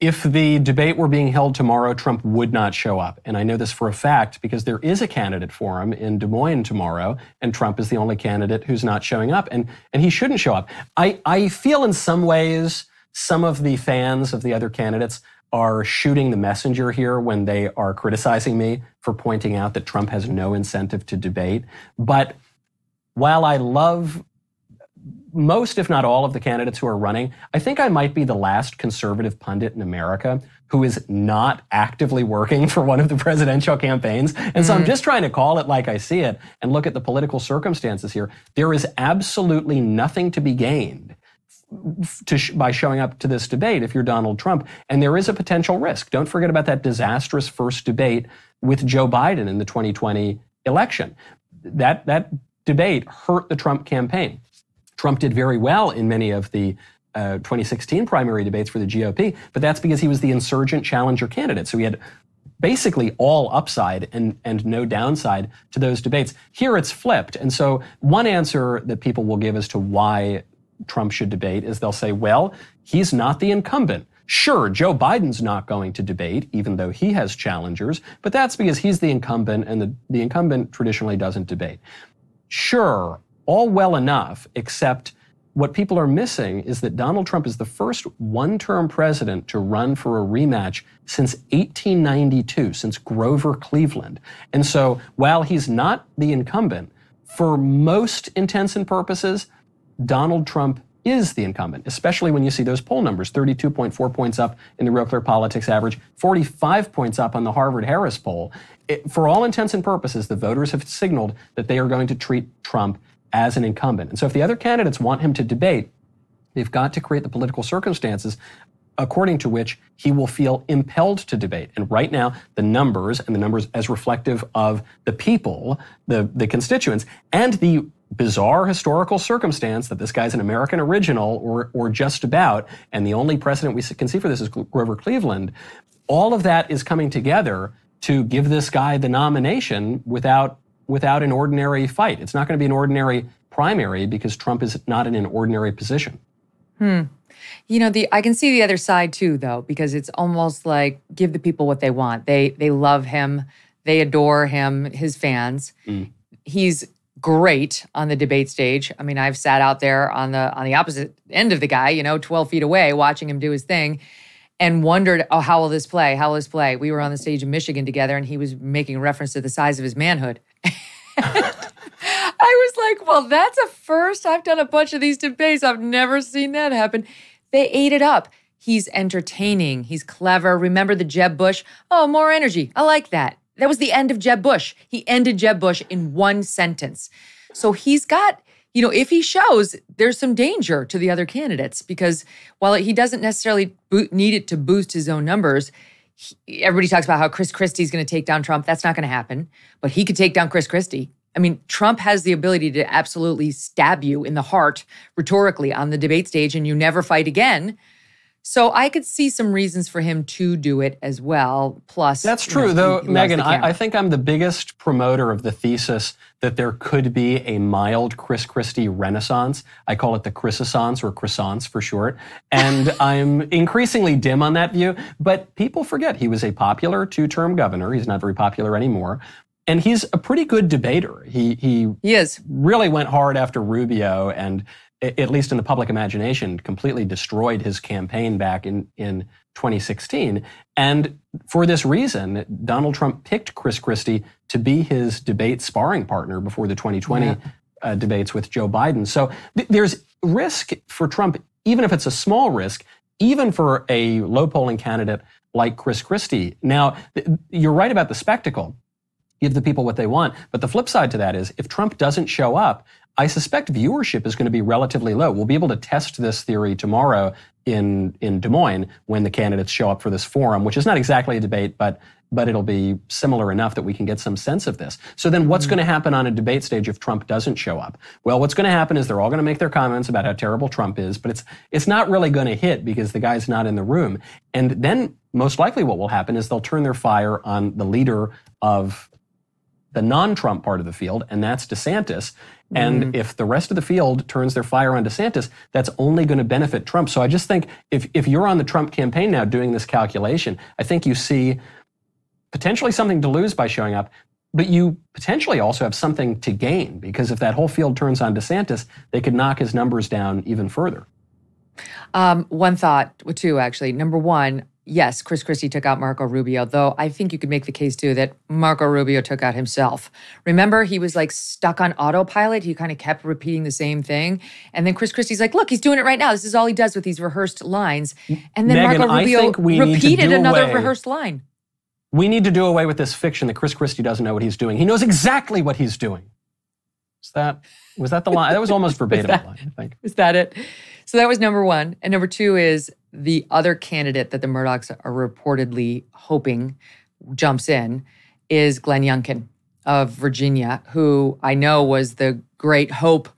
B: If the debate were being held tomorrow, Trump would not show up. And I know this for a fact because there is a candidate for him in Des Moines tomorrow, and Trump is the only candidate who's not showing up. And he shouldn't show up. I feel in some ways some of the fans of the other candidates are shooting the messenger here when they are criticizing me for pointing out that Trump has no incentive to debate. But while I love most, if not all, of the candidates who are running, I think I might be the last conservative pundit in America who is not actively working for one of the presidential campaigns. And so I'm just trying to call it like I see it and look at the political circumstances here. There is absolutely nothing to be gained by showing up to this debate if you're Donald Trump. And there is a potential risk. Don't forget about that disastrous first debate with Joe Biden in the 2020 election. That debate hurt the Trump campaign. Trump did very well in many of the 2016 primary debates for the GOP, but that's because he was the insurgent challenger candidate. So he had basically all upside and no downside to those debates. Here it's flipped. And so one answer that people will give as to why Trump should debate is they'll say, well, he's not the incumbent. Sure, Joe Biden's not going to debate, even though he has challengers, but that's because he's the incumbent, and the incumbent traditionally doesn't debate. Sure, all well enough, except what people are missing is that Donald Trump is the first one-term president to run for a rematch since 1892, since Grover Cleveland. And so while he's not the incumbent, for most intents and purposes, Donald Trump is the incumbent, especially when you see those poll numbers, 32.4 points up in the Real Clear Politics average, 45 points up on the Harvard-Harris poll. For all intents and purposes, the voters have signaled that they are going to treat Trump as an incumbent. And so if the other candidates want him to debate, they've got to create the political circumstances according to which he will feel impelled to debate. And right now, the numbers as reflective of the people, the constituents, and the bizarre historical circumstance that this guy's an American original or just about, and the only precedent we can see for this is Grover Cleveland, all of that is coming together to give this guy the nomination without an ordinary fight. It's not going to be an ordinary primary because Trump is not in an ordinary position.
A: You know, I can see the other side too, though, because it's almost like give the people what they want. They love him. They adore him, his fans. He's great on the debate stage. I mean, I've sat out there on the opposite end of the guy, 12 feet away, watching him do his thing and wondered, oh, how will this play? How will this play? We were on the stage in Michigan together and he was making reference to the size of his manhood. I was like, well, that's a first. I've done a bunch of these debates. I've never seen that happen. They ate it up. He's entertaining. He's clever. Remember the Jeb Bush? Oh, more energy. I like that. That was the end of Jeb Bush. He ended Jeb Bush in one sentence. So he's got, if he shows, there's some danger to the other candidates because while he doesn't necessarily need it to boost his own numbers, everybody talks about how Chris Christie's going to take down Trump. That's not going to happen. But he could take down Chris Christie. I mean, Trump has the ability to absolutely stab you in the heart rhetorically on the debate stage and you never fight again. So I could see some reasons for him to do it as well. Plus,
B: that's true, though, Megyn. I think I'm the biggest promoter of the thesis that there could be a mild Chris Christie renaissance. I call it the Chrisissance or croissants for short. And I'm increasingly dim on that view. But people forget he was a popular two-term governor. He's not very popular anymore. And he's a pretty good debater. He is. Really went hard after Rubio and, at least in the public imagination, completely destroyed his campaign back in 2016. And for this reason, Donald Trump picked Chris Christie to be his debate sparring partner before the 2020 debates with Joe Biden. So there's risk for Trump, even if it's a small risk, even for a low polling candidate like Chris Christie. Now, you're right about the spectacle. Give the people what they want. But the flip side to that is if Trump doesn't show up, I suspect viewership is going to be relatively low. We'll be able to test this theory tomorrow in Des Moines when the candidates show up for this forum, which is not exactly a debate, but it'll be similar enough that we can get some sense of this. So then what's going to happen on a debate stage if Trump doesn't show up? Well, what's going to happen is they're all going to make their comments about how terrible Trump is, but it's not really going to hit because the guy's not in the room. And then most likely what will happen is they'll turn their fire on the leader of the non-Trump part of the field, and that's DeSantis. And if the rest of the field turns their fire on DeSantis, that's only going to benefit Trump. So I just think if you're on the Trump campaign now doing this calculation, I think you see potentially something to lose by showing up, but you potentially also have something to gain because if that whole field turns on DeSantis, they could knock his numbers down even further.
A: One thought, or two actually. Number one, yes, Chris Christie took out Marco Rubio, though I think you could make the case, too, that Marco Rubio took out himself. Remember, he was like stuck on autopilot. He kind of kept repeating the same thing. And then Chris Christie's like, look, he's doing it right now. This is all he does with these rehearsed lines. And then
B: Megyn,
A: Marco Rubio repeated another rehearsed line.
B: We need to do away with this fiction that Chris Christie doesn't know what he's doing. He knows exactly what he's doing. Was that the line? That was almost verbatim the line, I think.
A: Was that it? So that was number one. And number two is the other candidate that the Murdochs are reportedly hoping jumps in is Glenn Youngkin of Virginia, who I know was the great hope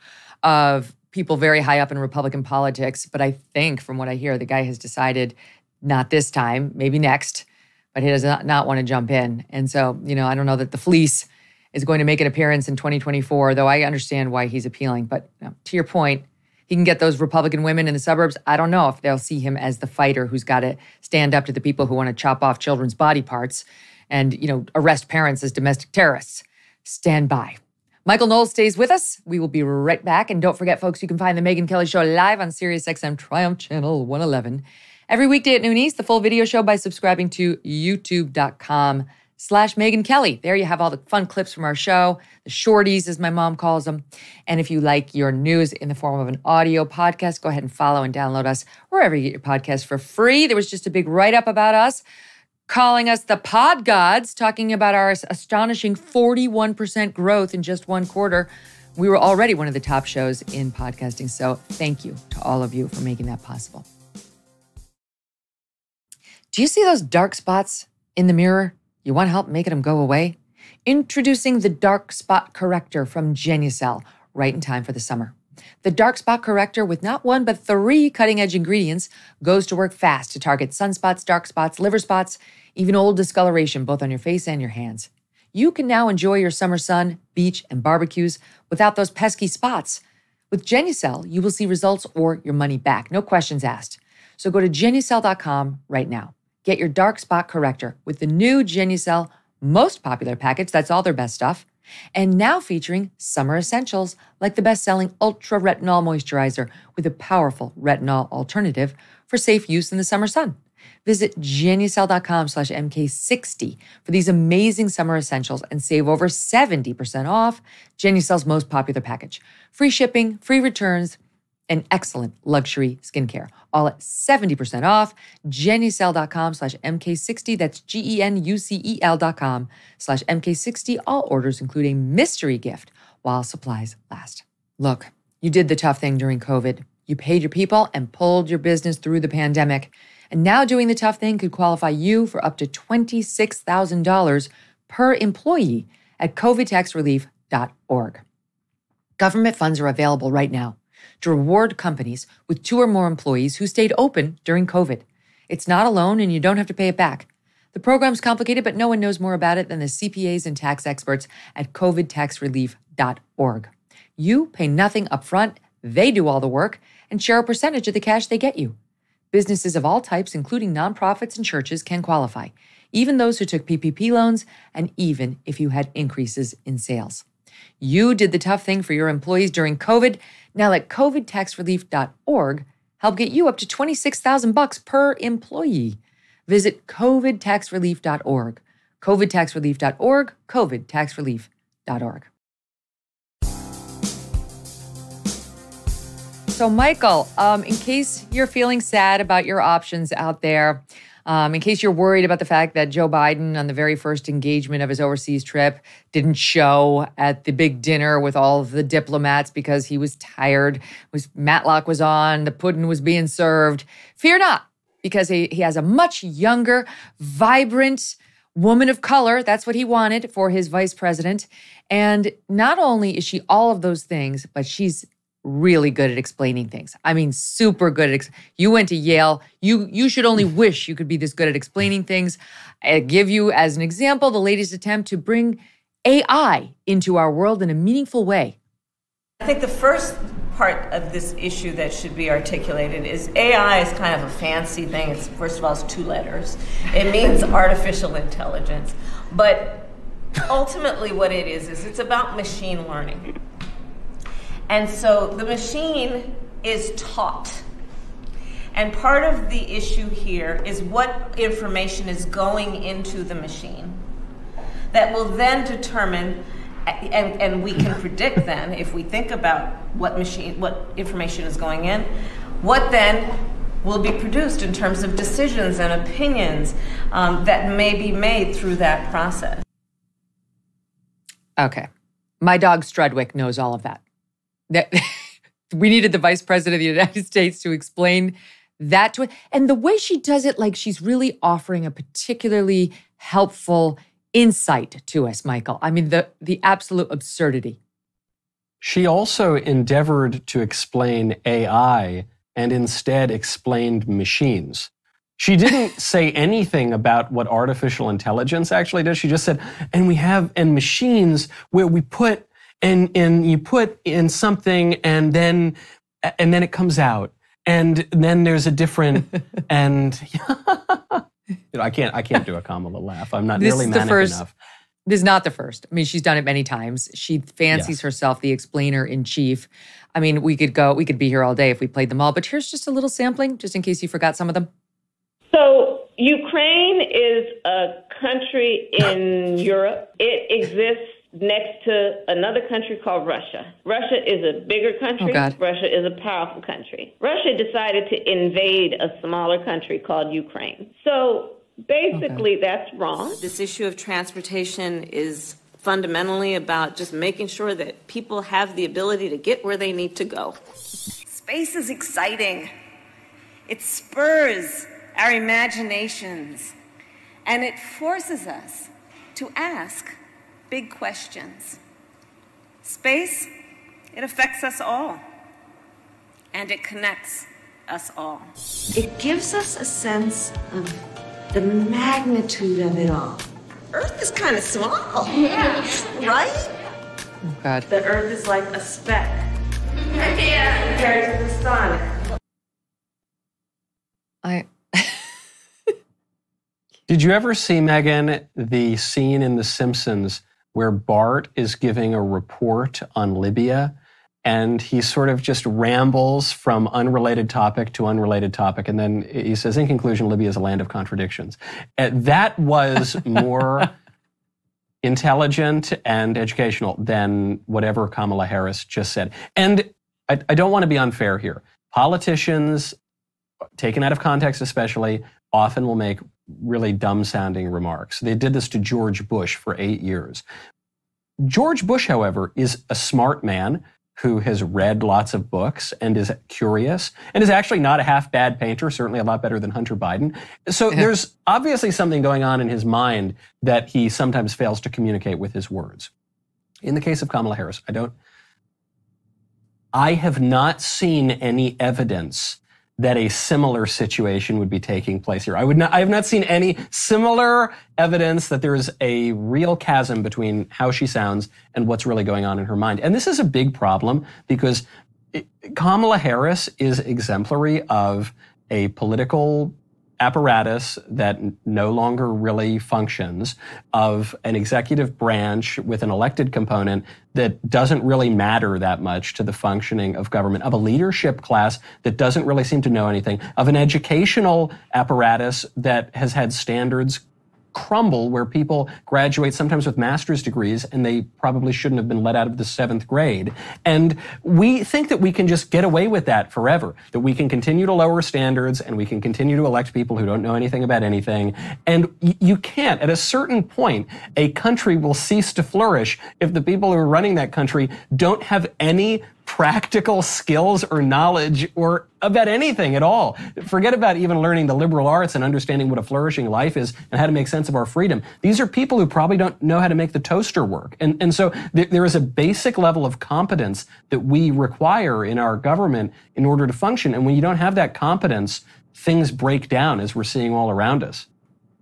A: of people very high up in Republican politics. But I think from what I hear, the guy has decided not this time, maybe next, but he does not want to jump in. And so, I don't know that the fleece is going to make an appearance in 2024, though I understand why he's appealing. But to your point, he can get those Republican women in the suburbs. I don't know if they'll see him as the fighter who's got to stand up to the people who want to chop off children's body parts and, arrest parents as domestic terrorists. Stand by. Michael Knowles stays with us. We will be right back. And don't forget, folks, you can find The Megyn Kelly Show live on SiriusXM Triumph Channel 111. Every weekday at noon East, the full video show by subscribing to youtube.com/Megyn Kelly. There you have all the fun clips from our show, the shorties, as my mom calls them. And if you like your news in the form of an audio podcast, go ahead and follow and download us wherever you get your podcasts for free. There was just a big write-up about us, calling us the pod gods, talking about our astonishing 41% growth in just one quarter. We were already one of the top shows in podcasting, so thank you to all of you for making that possible. Do you see those dark spots in the mirror? You want help making them go away? Introducing the Dark Spot Corrector from Genucel, right in time for the summer. The Dark Spot Corrector, with not one but 3 cutting-edge ingredients, goes to work fast to target sunspots, dark spots, liver spots, even old discoloration, both on your face and your hands. You can now enjoy your summer sun, beach, and barbecues without those pesky spots. With Genucel, you will see results or your money back. No questions asked. So go to Genucel.com right now. Get your Dark Spot Corrector with the new Genucel most popular package. That's all their best stuff. And now featuring summer essentials like the best-selling Ultra Retinol Moisturizer with a powerful retinol alternative for safe use in the summer sun. Visit Genucel.com/MK60 for these amazing summer essentials and save over 70% off Genucel's most popular package. Free shipping, free returns, and excellent luxury skincare. All at 70% off. Genucel.com/MK60. That's GENUCEL.com/MK60. All orders include a mystery gift while supplies last. Look, you did the tough thing during COVID. You paid your people and pulled your business through the pandemic. And now doing the tough thing could qualify you for up to $26,000 per employee at covidtaxrelief.org. Government funds are available right now to reward companies with 2 or more employees who stayed open during COVID. It's not a loan and you don't have to pay it back. The program's complicated, but no one knows more about it than the CPAs and tax experts at covidtaxrelief.org. You pay nothing upfront, they do all the work, and share a percentage of the cash they get you. Businesses of all types, including nonprofits and churches, can qualify, even those who took PPP loans and even if you had increases in sales. You did the tough thing for your employees during COVID. Now let covidtaxrelief.org help get you up to $26,000 per employee. Visit covidtaxrelief.org. covidtaxrelief.org, covidtaxrelief.org. So, Michael, in case you're feeling sad about your options out there, in case you're worried about the fact that Joe Biden, on the very first engagement of his overseas trip, didn't show at the big dinner with all of the diplomats because he was tired, Matlock was on, the pudding was being served, fear not, because he has a much younger, vibrant woman of color. That's what he wanted for his vice president. And not only is she all of those things, but she's really good at explaining things. I mean, super good at you went to Yale. You should only wish you could be this good at explaining things. I give you as an example the latest attempt to bring AI into our world in a meaningful way.
J: I think the first part of this issue that should be articulated is AI is kind of a fancy thing. It's, first of all, it's 2 letters. It means artificial intelligence. But ultimately what it is it's about machine learning. And so the machine is taught. And part of the issue here is what information is going into the machine that will then determine, and we can predict then, if we think about what information is going in, what then will be produced in terms of decisions and opinions that may be made through that process.
A: Okay. My dog Strudwick knows all of that. That we needed the vice president of the United States to explain that to it. And the way she does it, like she's really offering a particularly helpful insight to us, Michael. I mean, the absolute absurdity.
B: She also endeavored to explain AI and instead explained machines. She didn't say anything about what artificial intelligence actually does. She just said, and we have machines where we put and you put in something and then it comes out. And then there's a different and I can't do a Kamala laugh. I'm not nearly manic enough.
A: This is not the first. I mean, she's done it many times. She fancies herself the explainer-in-chief. I mean, we could be here all day if we played them all, but here's just a little sampling, just in case you forgot some of them.
J: So Ukraine is a country in Europe. It exists next to another country called Russia. Russia is a bigger country.
A: Oh, God.
J: Russia is a powerful country. Russia decided to invade a smaller country called Ukraine. So basically, that's wrong. This issue of transportation is fundamentally about just making sure that people have the ability to get where they need to go.
K: Space is exciting. It spurs our imaginations, and it forces us to ask big questions. Space, it affects us all, and it connects us all. It gives us a sense of the magnitude of it all. Earth is kind of small, right?
A: Oh, God.
J: The Earth is like a speck compared to the sun.
B: Did you ever see, Megyn, the scene in The Simpsons where Bart is giving a report on Libya and he sort of just rambles from unrelated topic to unrelated topic, and then he says, in conclusion, Libya is a land of contradictions. That was more intelligent and educational than whatever Kamala Harris just said. And I don't want to be unfair here. Politicians, taken out of context especially, often will make really dumb-sounding remarks. They did this to George Bush for 8 years. George Bush, however, is a smart man who has read lots of books and is curious and is actually not a half-bad painter, certainly a lot better than Hunter Biden. So there's obviously something going on in his mind that he sometimes fails to communicate with his words. In the case of Kamala Harris, I have not seen any evidence that a similar situation would be taking place here. I have not seen any similar evidence that there is a real chasm between how she sounds and what's really going on in her mind. And this is a big problem because Kamala Harris is exemplary of a political apparatus that no longer really functions, of an executive branch with an elected component that doesn't really matter that much to the functioning of government, of a leadership class that doesn't really seem to know anything, of an educational apparatus that has had standards crumble, where people graduate sometimes with master's degrees and they probably shouldn't have been let out of the 7th grade. And we think that we can just get away with that forever, that we can continue to lower standards and we can continue to elect people who don't know anything about anything. And you can't. At a certain point, a country will cease to flourish if the people who are running that country don't have any practical skills or knowledge or about anything at all. Forget about even learning the liberal arts and understanding what a flourishing life is and how to make sense of our freedom. These are people who probably don't know how to make the toaster work. And so there is a basic level of competence that we require in our government in order to function. And when you don't have that competence, things break down, as we're seeing all around us.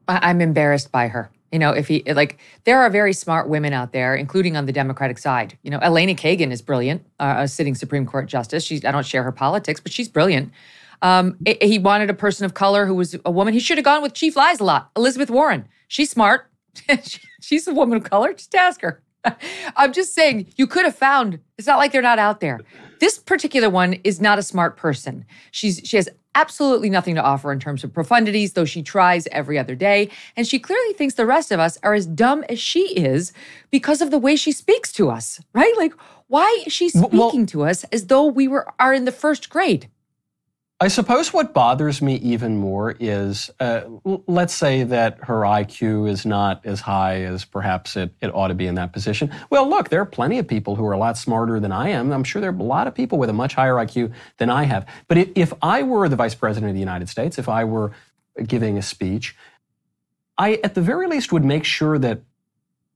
A: I'm embarrassed by her. You know, there are very smart women out there, including on the Democratic side. You know, Elena Kagan is brilliant, a sitting Supreme Court justice. I don't share her politics, but she's brilliant. He wanted a person of color who was a woman. He should have gone with Chief Lies a lot. Elizabeth Warren. She's smart. She's a woman of color. Just ask her. I'm just saying, you could have found, it's not like they're not out there. This particular one is not a smart person. She has absolutely nothing to offer in terms of profundities, though she tries every other day. And she clearly thinks the rest of us are as dumb as she is because of the way she speaks to us, right? Like, why is she speaking to us as though we are in the 1st grade?
B: I suppose what bothers me even more is, let's say that her IQ is not as high as perhaps it ought to be in that position. Well, look, there are plenty of people who are a lot smarter than I am. I'm sure there are a lot of people with a much higher IQ than I have. But if I were the Vice President of the United States, if I were giving a speech, I at the very least would make sure that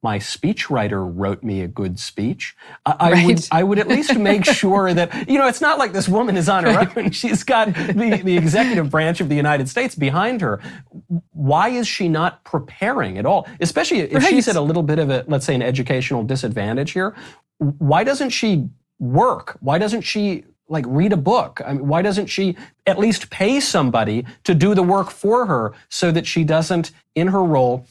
B: my speechwriter wrote me a good speech. I would at least make sure that, you know, it's not like this woman is on her own. She's got the executive branch of the United States behind her. Why is she not preparing at all? Especially if she's at a little bit of let's say, an educational disadvantage here. Why doesn't she work? Why doesn't she read a book? I mean, why doesn't she at least pay somebody to do the work for her so that she doesn't, in her role,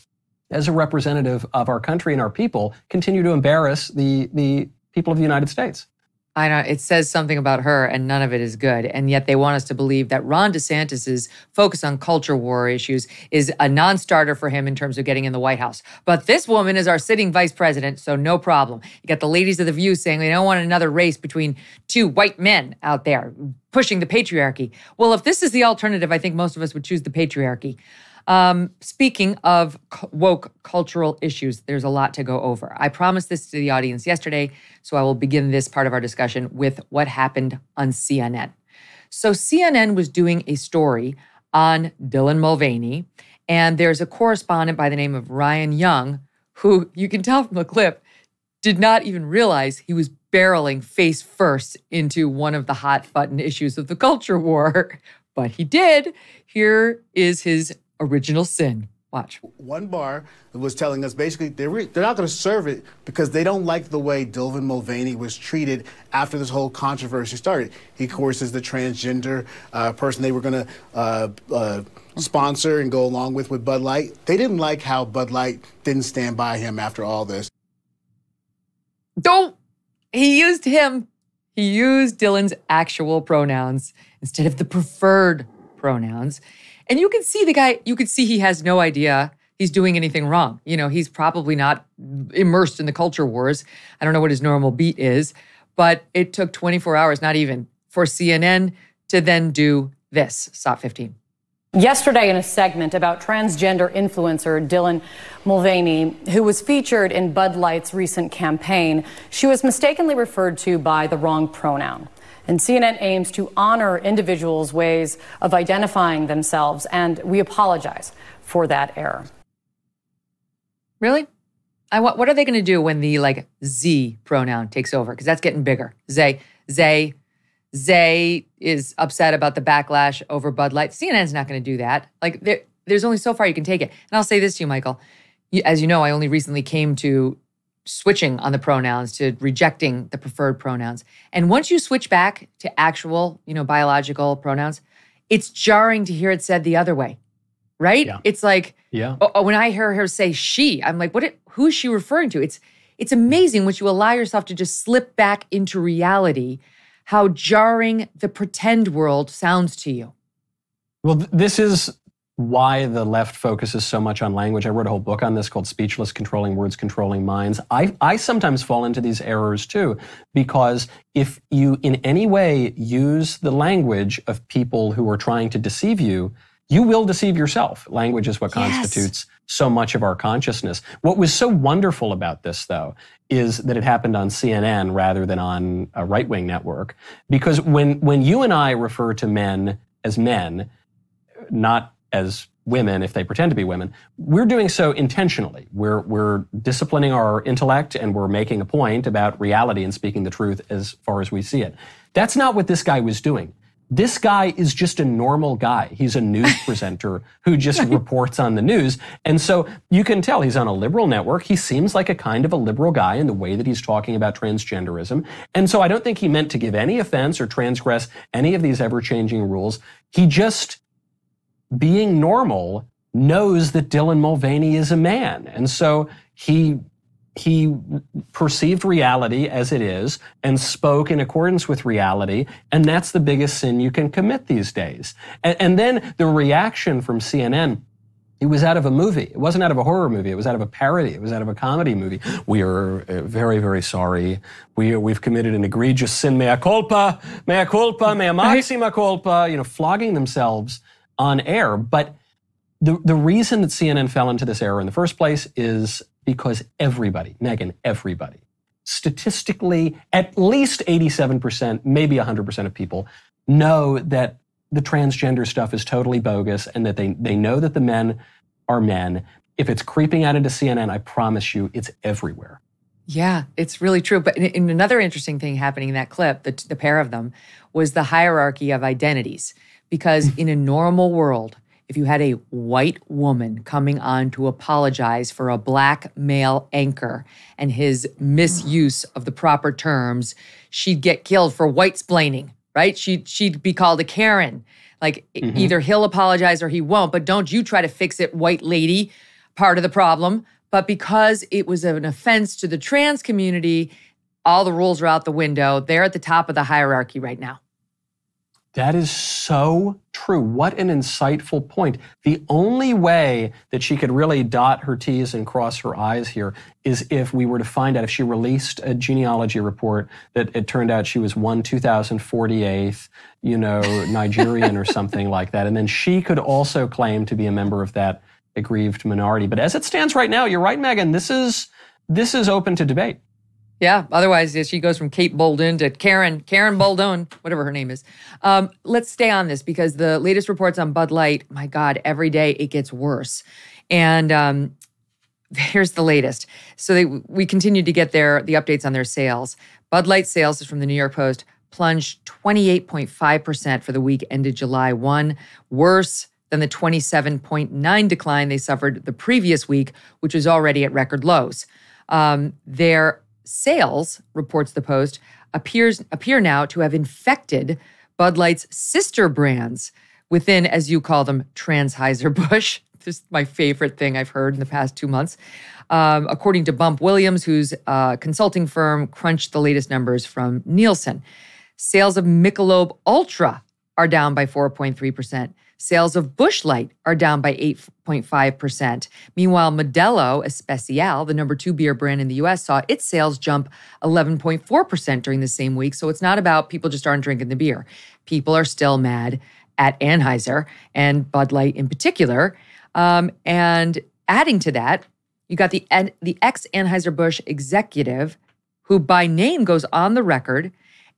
B: as a representative of our country and our people, continue to embarrass the people of the United States.
A: I know, it says something about her and none of it is good. And yet they want us to believe that Ron DeSantis's focus on culture war issues is a non-starter for him in terms of getting in the White House. But this woman is our sitting vice president, so no problem. You got the ladies of the View saying they don't want another race between two white men out there pushing the patriarchy. Well, if this is the alternative, I think most of us would choose the patriarchy. Speaking of woke cultural issues, there's a lot to go over. I promised this to the audience yesterday, so I will begin this part of our discussion with what happened on CNN. So CNN was doing a story on Dylan Mulvaney, and there's a correspondent by the name of Ryan Young, who you can tell from the clip, did not even realize he was barreling face first into one of the hot button issues of the culture war. But he did. Here is his original sin. Watch.
L: One bar was telling us basically they're not going to serve it because they don't like the way Dylan Mulvaney was treated after this whole controversy started. He, of course, is the transgender person they were going to sponsor and go along with Bud Light. They didn't like how Bud Light didn't stand by him after all this.
A: He used him. He used Dylan's actual pronouns instead of the preferred pronouns. And you can see the guy, you could see he has no idea he's doing anything wrong. You know, he's probably not immersed in the culture wars. I don't know what his normal beat is, but it took 24 hours, not even, for CNN to then do this. Stop 15.
M: Yesterday in a segment about transgender influencer Dylan Mulvaney, who was featured in Bud Light's recent campaign, she was mistakenly referred to by the wrong pronoun. And CNN aims to honor individuals' ways of identifying themselves, and we apologize for that error.
A: Really? What are they going to do when the Z pronoun takes over? Because that's getting bigger. Zay is upset about the backlash over Bud Light. CNN's not going to do that. There's only so far you can take it. And I'll say this to you, Michael. As you know, I only recently came to switching on the pronouns, to rejecting the preferred pronouns. And once you switch back to actual, biological pronouns, it's jarring to hear it said the other way, right? Yeah. It's like, when I hear her say she, I'm like, who is she referring to? It's amazing once you allow yourself to just slip back into reality, how jarring the pretend world sounds to you.
B: Well, this is why the left focuses so much on language. I wrote a whole book on this called Speechless: Controlling Words, Controlling Minds. I sometimes fall into these errors too, because if you in any way use the language of people who are trying to deceive you, you will deceive yourself. Language is what constitutes so much of our consciousness. What was so wonderful about this, though, is that it happened on CNN rather than on a right-wing network. Because when you and I refer to men as men, not as women if they pretend to be women, we're doing so intentionally. We're disciplining our intellect and we're making a point about reality and speaking the truth as far as we see it. That's not what this guy was doing. This guy is just a normal guy. He's a news presenter who just reports on the news. And so you can tell he's on a liberal network. He seems like a kind of a liberal guy in the way that he's talking about transgenderism. And so I don't think he meant to give any offense or transgress any of these ever-changing rules. He just, being normal, knows that Dylan Mulvaney is a man. And so he perceived reality as it is and spoke in accordance with reality. And that's the biggest sin you can commit these days. And then the reaction from CNN, it was out of a movie. It wasn't out of a horror movie. It was out of a parody. It was out of a comedy movie. We are very, very sorry. We've committed an egregious sin. Mea culpa, mea maxima culpa, flogging themselves on air. But the reason that CNN fell into this error in the first place is because everybody, Megyn, everybody, statistically, at least 87%, maybe 100% of people know that the transgender stuff is totally bogus and that they know that the men are men. If it's creeping out into CNN, I promise you, it's everywhere.
A: Yeah, it's really true. But in another interesting thing happening in that clip, the pair of them, was the hierarchy of identities. Because in a normal world, if you had a white woman coming on to apologize for a black male anchor and his misuse of the proper terms, she'd get killed for white-splaining, right? She'd be called a Karen. Either he'll apologize or he won't, but don't you try to fix it, white lady. part of the problem, but because it was an offense to the trans community, all the rules are out the window. They're at the top of the hierarchy right now.
B: That is so true. What an insightful point. The only way that she could really dot her T's and cross her I's here is if we were to find out, if she released a genealogy report that it turned out she was 2048th, Nigerian or something like that. And then she could also claim to be a member of that aggrieved minority. But as it stands right now, you're right, Megyn, this is open to debate.
A: Yeah, otherwise she goes from Kate Bolden to Karen Bolden, whatever her name is. Let's stay on this because the latest reports on Bud Light, my God, every day it gets worse. And here's the latest. So we continue to get the updates on their sales. Bud Light sales, is from the New York Post, plunged 28.5% for the week ended July 1, worse than the 27.9% decline they suffered the previous week, which was already at record lows. Their sales, reports the Post, appear now to have infected Bud Light's sister brands within, as you call them, Anheuser-Busch. This is my favorite thing I've heard in the past 2 months. According to Bump Williams, whose consulting firm crunched the latest numbers from Nielsen. Sales of Michelob Ultra are down by 4.3%. Sales of Busch Light are down by 8.5%. Meanwhile, Modelo Especial, the number 2 beer brand in the U.S., saw its sales jump 11.4% during the same week. So it's not about people just aren't drinking the beer. People are still mad at Anheuser and Bud Light in particular. And adding to that, you got the ex-Anheuser-Busch executive who by name goes on the record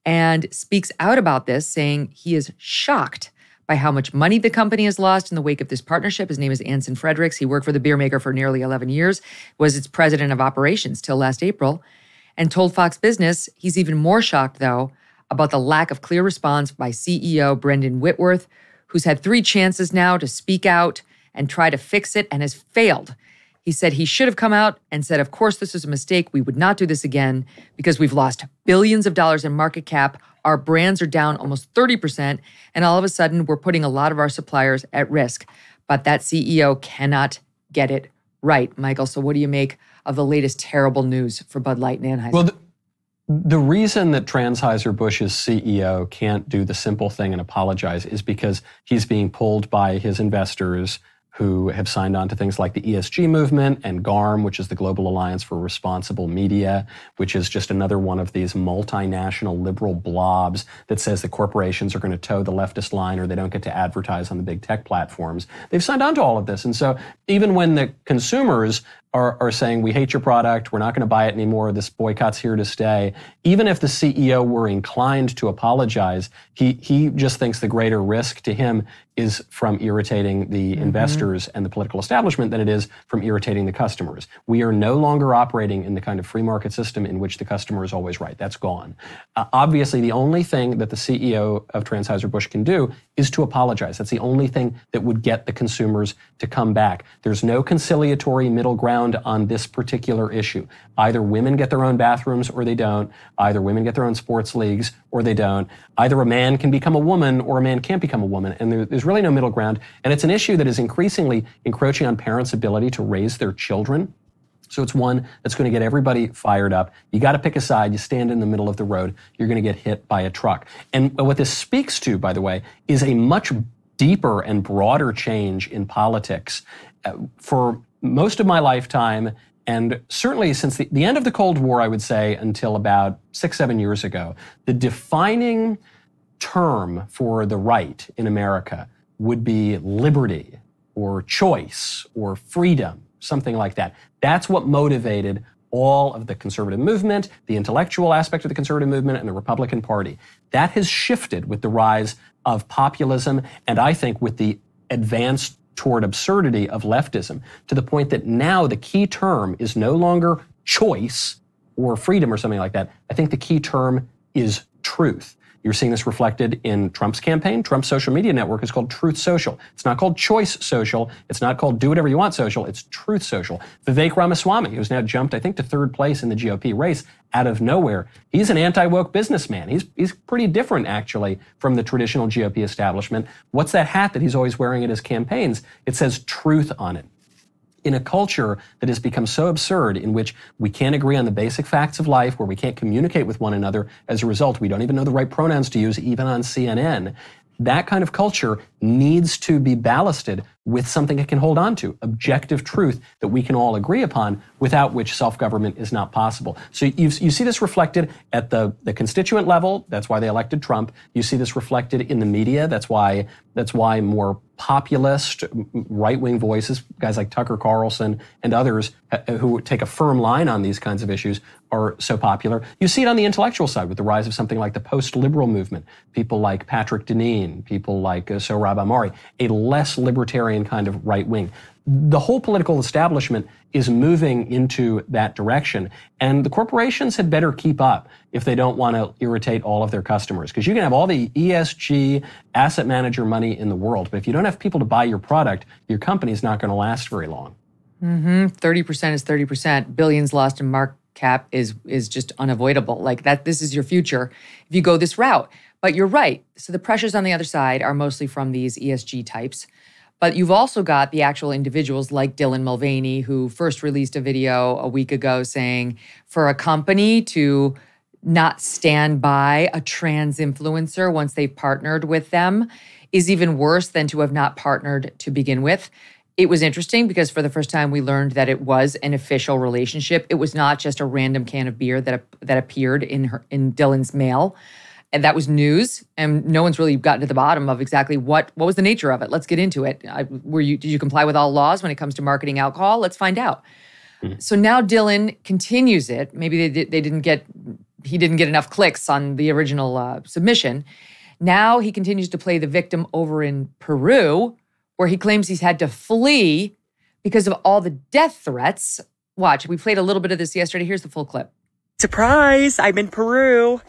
A: and speaks out about this, saying he is shocked by how much money the company has lost in the wake of this partnership. His name is Anson Fredericks. He worked for the beer maker for nearly 11 years, was its president of operations till last April, and told Fox Business he's even more shocked, though, about the lack of clear response by CEO Brendan Whitworth, who's had 3 chances now to speak out and try to fix it and has failed. He said he should have come out and said, of course, this was a mistake. We would not do this again because we've lost billions of dollars in market cap. Our brands are down almost 30%. And all of a sudden, we're putting a lot of our suppliers at risk. But that CEO cannot get it right, Michael. So what do you make of the latest terrible news for Bud Light and Anheuser?
B: Well, the reason that Anheuser-Busch's CEO can't do the simple thing and apologize is because he's being pulled by his investors who have signed on to things like the ESG movement and GARM, which is the Global Alliance for Responsible Media, which is just another one of these multinational liberal blobs that says that corporations are going to toe the leftist line or they don't get to advertise on the big tech platforms. They've signed on to all of this. And so even when the consumers are saying, we hate your product, we're not going to buy it anymore, this boycott's here to stay, even if the CEO were inclined to apologize, he just thinks the greater risk to him is from irritating the investors and the political establishment than it is from irritating the customers. We are no longer operating in the kind of free market system in which the customer is always right. That's gone. Obviously, the only thing that the CEO of Anheuser-Busch can do is to apologize. That's the only thing that would get the consumers to come back. There's no conciliatory middle ground on this particular issue. Either women get their own bathrooms or they don't. Either women get their own sports leagues or they don't. Either a man can become a woman or a man can't become a woman. And there's really no middle ground. And it's an issue that is increasingly encroaching on parents' ability to raise their children. So it's one that's going to get everybody fired up. You got to pick a side. You stand in the middle of the road. You're going to get hit by a truck. And what this speaks to, by the way, is a much deeper and broader change in politics. For most of my lifetime, and certainly since the end of the Cold War, I would say, until about 6-7 years ago, the defining term for the right in America would be liberty or choice or freedom, something like that. That's what motivated all of the conservative movement, the intellectual aspect of the conservative movement, and the Republican Party. That has shifted with the rise of populism, and I think with the advance toward absurdity of leftism, to the point that now the key term is no longer choice or freedom or something like that. I think the key term is truth. You're seeing this reflected in Trump's campaign. Trump's social media network is called Truth Social. It's not called Choice Social. It's not called Do Whatever You Want Social. It's Truth Social. Vivek Ramaswamy, who's now jumped, I think, to 3rd place in the GOP race out of nowhere. He's an anti-woke businessman. He's pretty different, actually, from the traditional GOP establishment. What's that hat that he's always wearing at his campaigns? It says truth on it. in a culture that has become so absurd, in which we can't agree on the basic facts of life, where we can't communicate with one another. As a result, we don't even know the right pronouns to use, even on CNN. That kind of culture needs to be ballasted with something it can hold on to, objective truth that we can all agree upon, without which self-government is not possible. So you see this reflected at the constituent level. That's why they elected Trump. You see this reflected in the media. That's why more populist, right-wing voices, guys like Tucker Carlson and others who take a firm line on these kinds of issues, are so popular. You see it on the intellectual side with the rise of something like the post-liberal movement. People like Patrick Deneen, people like Sohrab Ahmari, a less libertarian kind of right-wing. The whole political establishment is moving into that direction, and the corporations had better keep up if they don't want to irritate all of their customers. Because you can have all the ESG asset manager money in the world, but if you don't have people to buy your product, your company's not going to last very long.
A: 30% is 30%. Billions lost in market cap is just unavoidable. Like that, this is your future if you go this route. But you're right. So the pressures on the other side are mostly from these ESG types. But you've also got the actual individuals like Dylan Mulvaney, who first released a video a week ago saying for a company to not stand by a trans influencer once they've partnered with them is even worse than to have not partnered to begin with. It was interesting because for the first time we learned that it was an official relationship. It was not just a random can of beer that appeared in Dylan's mail. And that was news, and no one's really gotten to the bottom of exactly what was the nature of it. Let's get into it. Did you comply with all laws when it comes to marketing alcohol? Let's find out. So now Dylan continues it. Maybe he didn't get enough clicks on the original submission. Now he continues to play the victim over in Peru, where he claims he's had to flee because of all the death threats. Watch, we played a little bit of this yesterday. Here's the full clip.
N: Surprise, I'm in Peru.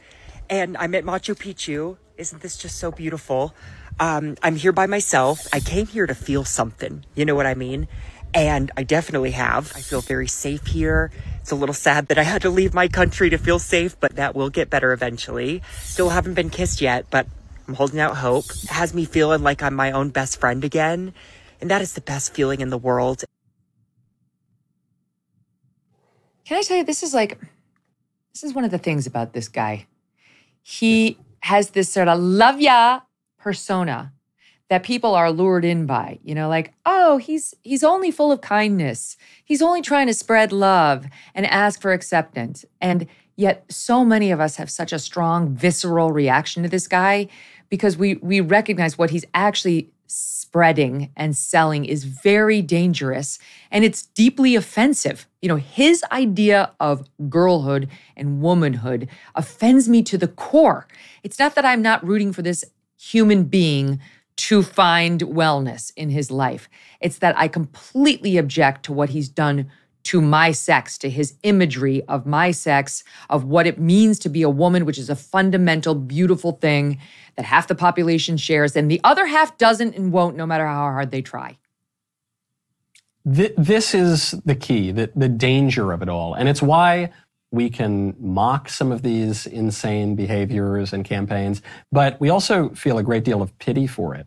N: And I'm at Machu Picchu. Isn't this just so beautiful? I'm here by myself. I came here to feel something. You know what I mean? And I definitely have. I feel very safe here. It's a little sad that I had to leave my country to feel safe, but that will get better eventually. Still haven't been kissed yet, but I'm holding out hope. It has me feeling like I'm my own best friend again. And that is the best feeling in the world.
A: Can I tell you, this is one of the things about this guy. He has this sort of love ya persona that people are lured in by, like, oh, he's only full of kindness. He's only trying to spread love and ask for acceptance. And yet so many of us have such a strong visceral reaction to this guy because we recognize what he's actually spreading and selling is very dangerous, and it's deeply offensive. His idea of girlhood and womanhood offends me to the core. It's not that I'm not rooting for this human being to find wellness in his life. It's that I completely object to what he's done to my sex, to his imagery of my sex, of what it means to be a woman, which is a fundamental, beautiful thing that half the population shares and the other half doesn't and won't, no matter how hard they try.
B: This is the key, the danger of it all. And it's why we can mock some of these insane behaviors and campaigns, but we also feel a great deal of pity for it.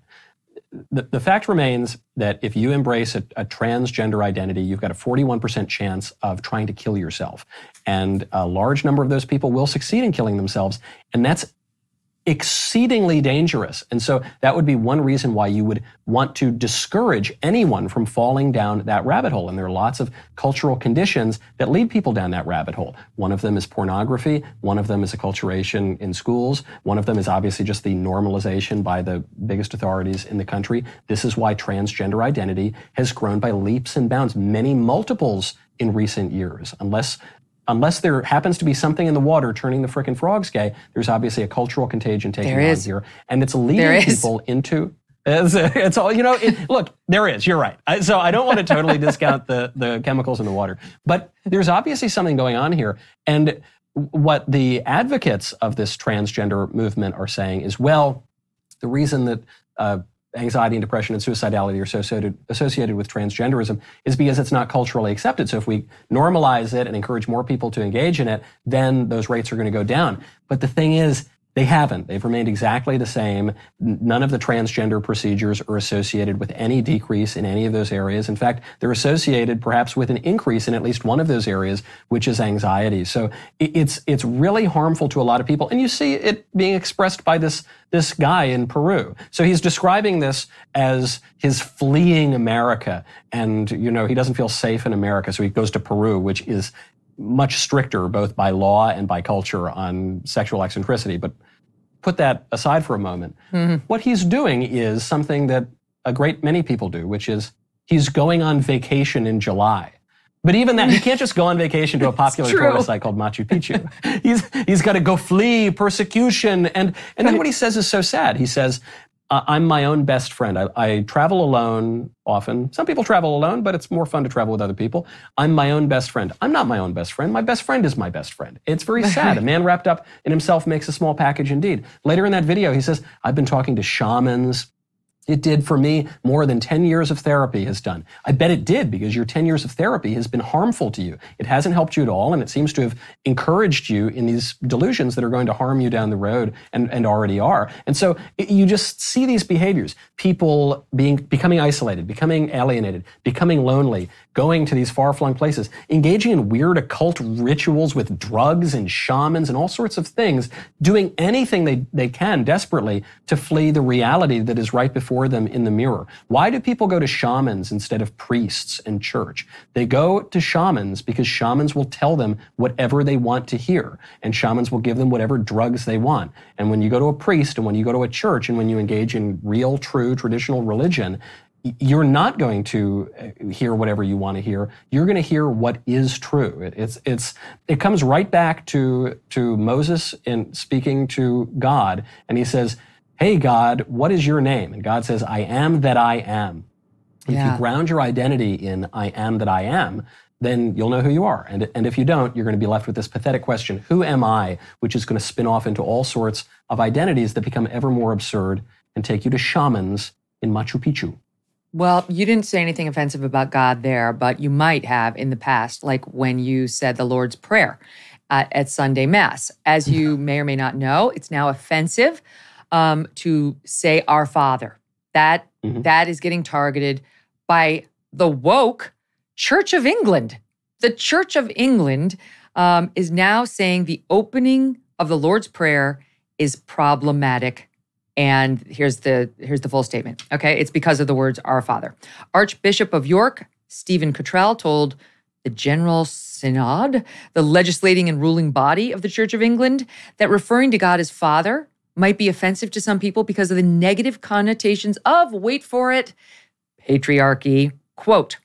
B: The fact remains that if you embrace a transgender identity, you've got a 41% chance of trying to kill yourself. And a large number of those people will succeed in killing themselves. And that's exceedingly dangerous. And so that would be one reason why you would want to discourage anyone from falling down that rabbit hole. And there are lots of cultural conditions that lead people down that rabbit hole. One of them is pornography. One of them is acculturation in schools. One of them is obviously just the normalization by the biggest authorities in the country. This is why transgender identity has grown by leaps and bounds, many multiples in recent years. Unless there happens to be something in the water turning the frickin' frogs gay, there's obviously a cultural contagion taking on here. And it's leading people into... It's all, look, there is, you're right. So I don't want to totally discount the chemicals in the water. But there's obviously something going on here. And what the advocates of this transgender movement are saying is, well, the reason that anxiety and depression and suicidality are associated with transgenderism is because it's not culturally accepted. So if we normalize it and encourage more people to engage in it, then those rates are going to go down. But the thing is, They haven't. They've remained exactly the same. None of the transgender procedures are associated with any decrease in any of those areas. In fact, they're associated perhaps with an increase in at least one of those areas, which is anxiety. So it's really harmful to a lot of people. And you see it being expressed by this guy in Peru. So he's describing this as his fleeing America. And, he doesn't feel safe in America. So he goes to Peru, which is much stricter, both by law and by culture, on sexual eccentricity. But put that aside for a moment. Mm-hmm. What he's doing is something that a great many people do, which is he's going on vacation in July. But even that, he can't just go on vacation to a popular tourist site called Machu Picchu. He's got to go flee persecution. And then what he says is so sad. He says, I'm my own best friend. I travel alone often. Some people travel alone, but it's more fun to travel with other people. I'm my own best friend. I'm not my own best friend. My best friend is my best friend. It's very sad. A man wrapped up in himself makes a small package indeed. Later in that video, he says, I've been talking to shamans. It did for me more than 10 years of therapy has done. I bet it did, because your 10 years of therapy has been harmful to you. It hasn't helped you at all, and it seems to have encouraged you in these delusions that are going to harm you down the road and already are. And so you just see these behaviors, people becoming isolated, becoming alienated, becoming lonely, going to these far-flung places, engaging in weird occult rituals with drugs and shamans and all sorts of things, doing anything they can desperately to flee the reality that is right before them in the mirror. Why do people go to shamans instead of priests and church? They go to shamans because shamans will tell them whatever they want to hear, and shamans will give them whatever drugs they want. And when you go to a priest and when you go to a church and when you engage in real, true, traditional religion, you're not going to hear whatever you want to hear. You're going to hear what is true. It comes right back to Moses in speaking to God, and he says, hey, God, what is your name? And God says, I am that I am. If you ground your identity in I am that I am, then you'll know who you are. And if you don't, you're going to be left with this pathetic question, who am I? Which is going to spin off into all sorts of identities that become ever more absurd and take you to shamans in Machu Picchu.
A: Well, you didn't say anything offensive about God there, but you might have in the past, like when you said the Lord's Prayer at Sunday Mass. As you may or may not know, it's now offensive to say our Father. That is getting targeted by the woke Church of England. The Church of England is now saying the opening of the Lord's Prayer is problematic. And here's the full statement. Okay, it's because of the words Our Father. Archbishop of York, Stephen Cottrell, told the General Synod, the legislating and ruling body of the Church of England, that referring to God as Father might be offensive to some people because of the negative connotations of, wait for it, patriarchy. Quote,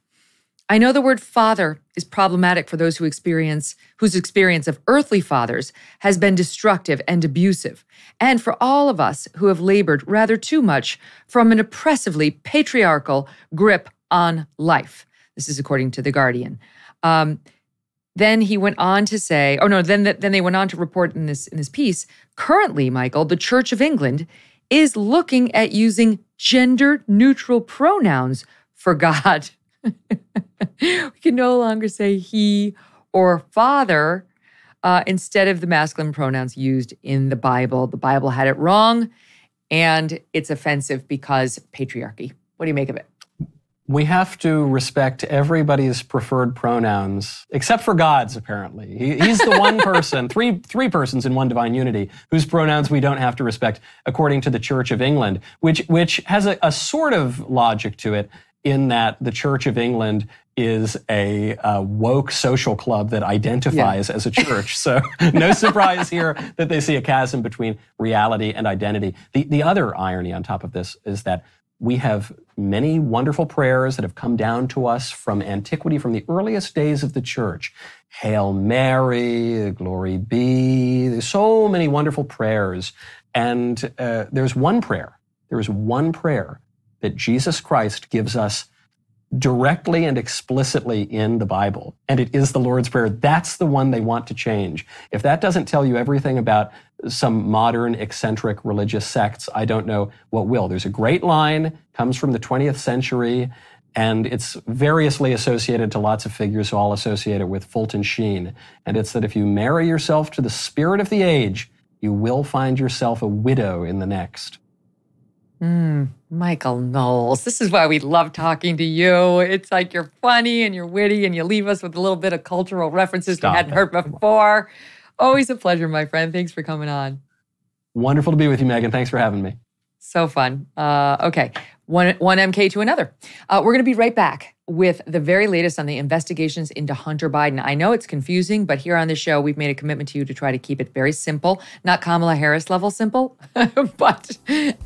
A: I know the word father is problematic for those whose experience of earthly fathers has been destructive and abusive, and for all of us who have labored rather too much from an oppressively patriarchal grip on life. This is according to The Guardian. Then he went on to say, then they went on to report in this piece, currently, Michael, the Church of England is looking at using gender-neutral pronouns for God. We can no longer say he or father instead of the masculine pronouns used in the Bible. The Bible had it wrong, and it's offensive because patriarchy. What do you make of it?
B: We have to respect everybody's preferred pronouns, except for God's, apparently. He's the one person, three persons in one divine unity, whose pronouns we don't have to respect, according to the Church of England, which has a sort of logic to it, in that the Church of England is a woke social club that identifies as a church. So no surprise here that they see a chasm between reality and identity. The other irony on top of this is that we have many wonderful prayers that have come down to us from antiquity, from the earliest days of the church. Hail Mary, glory be. There's so many wonderful prayers. And there's one prayer that Jesus Christ gives us directly and explicitly in the Bible, and it is the Lord's Prayer. That's the one they want to change. If that doesn't tell you everything about some modern eccentric religious sects, I don't know what will. There's a great line, comes from the 20th century, and it's variously associated to lots of figures who all associate it with Fulton Sheen. And it's that if you marry yourself to the spirit of the age, you will find yourself a widow in the next.
A: Michael Knowles, this is why we love talking to you. It's like you're funny and you're witty and you leave us with a little bit of cultural references we hadn't heard before. Always a pleasure, my friend. Thanks for coming on.
B: Wonderful to be with you, Megyn. Thanks for having me.
A: So fun. Okay, one MK to another. We're going to be right back with the very latest on the investigations into Hunter Biden. I know it's confusing, but here on the show, we've made a commitment to you to try to keep it very simple. Not Kamala Harris level simple, but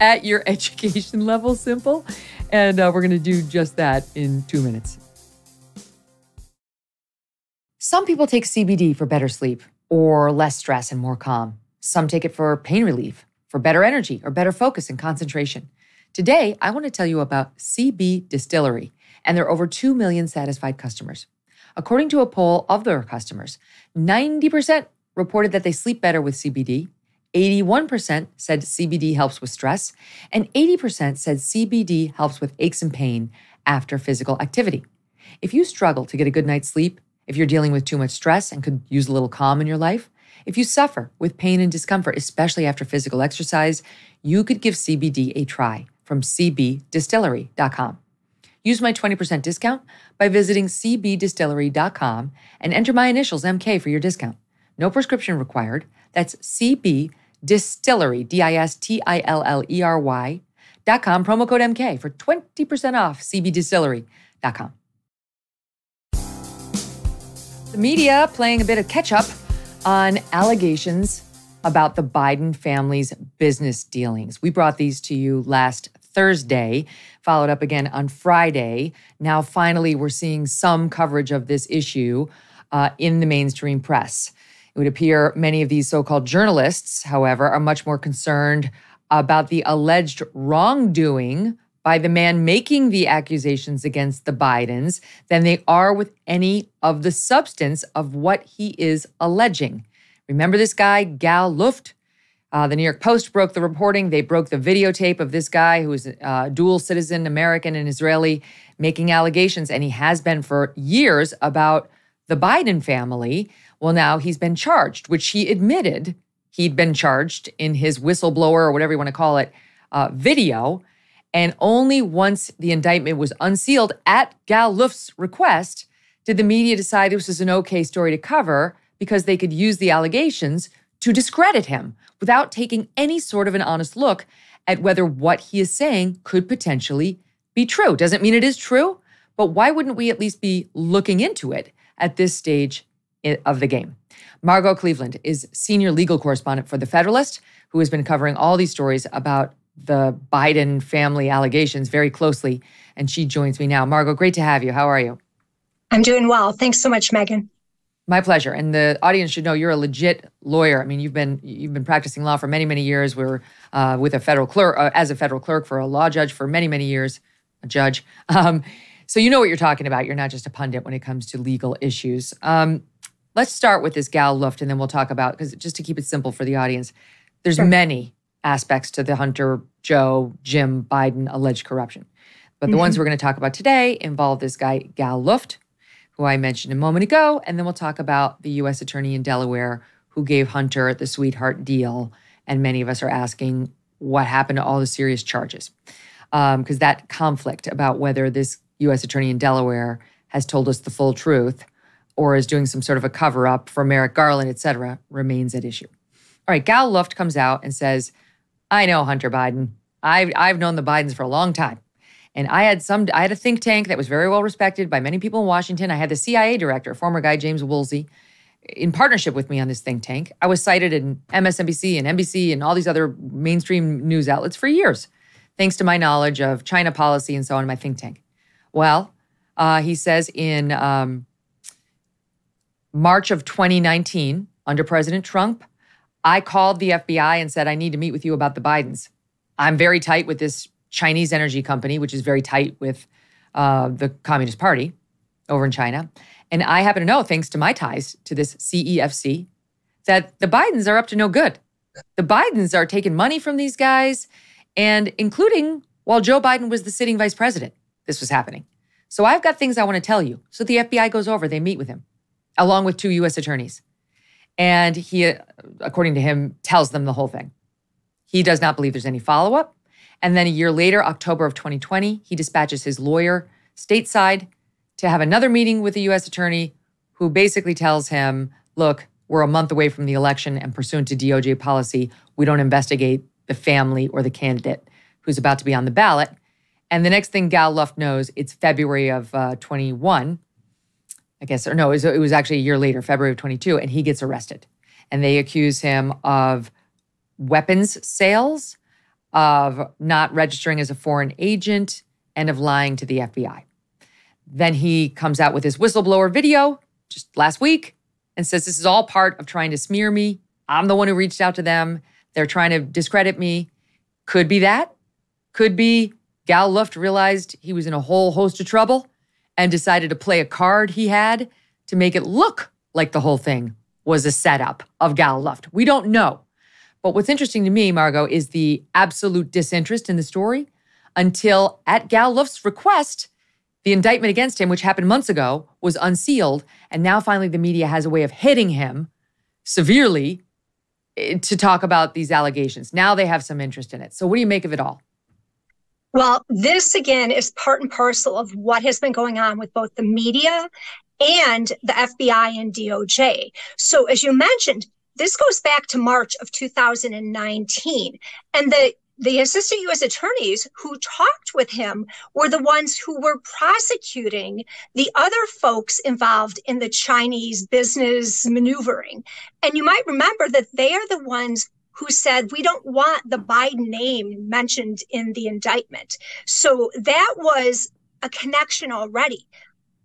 A: at your education level simple. And we're going to do just that in 2 minutes. Some people take CBD for better sleep or less stress and more calm. Some take it for pain relief, for better energy or better focus and concentration. Today, I want to tell you about CB Distillery and their over 2 million satisfied customers. According to a poll of their customers, 90% reported that they sleep better with CBD, 81% said CBD helps with stress, and 80% said CBD helps with aches and pain after physical activity. If you struggle to get a good night's sleep, if you're dealing with too much stress and could use a little calm in your life, if you suffer with pain and discomfort, especially after physical exercise, you could give CBD a try from cbdistillery.com. Use my 20% discount by visiting cbdistillery.com and enter my initials MK for your discount. No prescription required. That's cbdistillery, DISTILLERY.com, promo code MK for 20% off cbdistillery.com. The media playing a bit of catch-up on allegations about the Biden family's business dealings. We brought these to you last Thursday, followed up again on Friday. Now, finally, we're seeing some coverage of this issue in the mainstream press. It would appear many of these so-called journalists, however, are much more concerned about the alleged wrongdoing by the man making the accusations against the Bidens than they are with any of the substance of what he is alleging. Remember this guy, Gal Luft? The New York Post broke the reporting. They broke the videotape of this guy who is a dual citizen, American and Israeli, making allegations, and he has been for years, about the Biden family. Well, now he's been charged, which he admitted he'd been charged in his whistleblower, or whatever you want to call it, video. And only once the indictment was unsealed at Gal Luft's request did the media decide this was an okay story to cover because they could use the allegations to discredit him without taking any sort of an honest look at whether what he is saying could potentially be true. Doesn't mean it is true, but why wouldn't we at least be looking into it at this stage of the game? Margot Cleveland is senior legal correspondent for The Federalist, who has been covering all these stories about the Biden family allegations very closely, and she joins me now. Margot, great to have you. How are you?
O: I'm doing well. Thanks so much, Megyn.
A: My pleasure. And the audience should know you're a legit lawyer. I mean, you've been practicing law for many, many years. We're with a federal clerk, as a federal clerk, for a law judge for many, many years, a judge. So you know what you're talking about. You're not just a pundit when it comes to legal issues. Let's start with this Gal Luft, and then we'll talk about, because just to keep it simple for the audience, there's many aspects to the Hunter, Joe, Jim Biden alleged corruption. But the ones we're going to talk about today involve this guy, Gal Luft, who I mentioned a moment ago, and then we'll talk about the U.S. attorney in Delaware who gave Hunter the sweetheart deal, and many of us are asking what happened to all the serious charges. Because that conflict about whether this U.S. attorney in Delaware has told us the full truth or is doing some sort of a cover-up for Merrick Garland, et cetera, remains at issue. All right, Gal Luft comes out and says, I know Hunter Biden. I've known the Bidens for a long time. And I had a think tank that was very well respected by many people in Washington. I had the CIA director, former guy James Woolsey, in partnership with me on this think tank. I was cited in MSNBC and NBC and all these other mainstream news outlets for years, thanks to my knowledge of China policy and so on in my think tank. Well, he says in March of 2019, under President Trump, I called the FBI and said, I need to meet with you about the Bidens. I'm very tight with this Chinese energy company, which is very tight with the Communist Party over in China. And I happen to know, thanks to my ties to this CEFC, that the Bidens are up to no good. The Bidens are taking money from these guys, and including while Joe Biden was the sitting vice president, this was happening. So I've got things I want to tell you. So the FBI goes over, they meet with him, along with 2 U.S. attorneys. And he, according to him, tells them the whole thing. He does not believe there's any follow-up. And then a year later, October of 2020, he dispatches his lawyer stateside to have another meeting with the U.S. attorney who basically tells him, look, we're a month away from the election, and pursuant to DOJ policy, we don't investigate the family or the candidate who's about to be on the ballot. And the next thing Gal Luft knows, it's February of 21, I guess, or no, it was actually a year later, February of 22, and he gets arrested. And they accuse him of weapons sales, of not registering as a foreign agent, and of lying to the FBI. Then he comes out with his whistleblower video just last week and says this is all part of trying to smear me. I'm the one who reached out to them. They're trying to discredit me. Could be that. Could be Gal Luft realized he was in a whole host of trouble and decided to play a card he had to make it look like the whole thing was a setup of Gal Luft. We don't know. But what's interesting to me, Margot, is the absolute disinterest in the story until at Gal Luft's request, the indictment against him, which happened months ago, was unsealed. And now finally the media has a way of hitting him severely to talk about these allegations. Now they have some interest in it. So what do you make of it all?
O: Well, this again is part and parcel of what has been going on with both the media and the FBI and DOJ. So as you mentioned, this goes back to March of 2019. And the assistant U.S. attorneys who talked with him were the ones who were prosecuting the other folks involved in the Chinese business maneuvering. And you might remember that they are the ones who said, we don't want the Biden name mentioned in the indictment. So that was a connection already.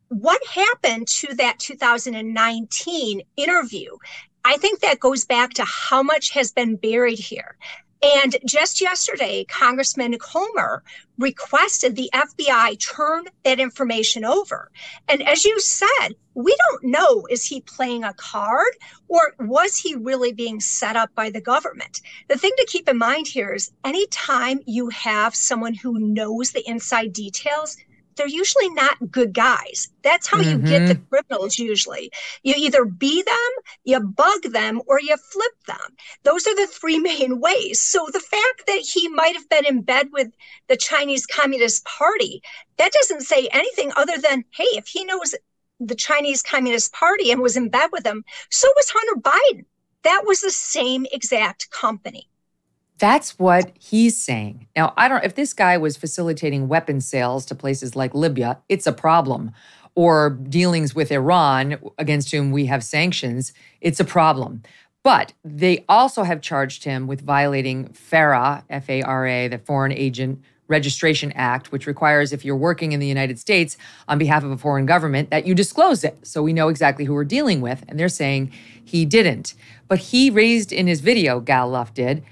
O: What happened to that 2019 interview? I think that goes back to how much has been buried here. And just yesterday, Congressman Comer requested the FBI turn that information over. And as you said, we don't know, is he playing a card or was he really being set up by the government? The thing to keep in mind here is anytime you have someone who knows the inside details, they're usually not good guys. That's how you get the criminals usually. You either be them, you bug them, or you flip them. Those are the three main ways. So the fact that he might have been in bed with the Chinese Communist Party, that doesn't say anything other than, hey, if he knows the Chinese Communist Party and was in bed with them, so was Hunter Biden. That was the same exact company.
A: That's what he's saying. Now, I don't know if this guy was facilitating weapons sales to places like Libya, it's a problem. Or dealings with Iran, against whom we have sanctions, it's a problem. But they also have charged him with violating FARA, F-A-R-A, the Foreign Agent Registration Act, which requires if you're working in the United States on behalf of a foreign government that you disclose it so we know exactly who we're dealing with. And they're saying he didn't. But he raised in his video, Gal Luft did,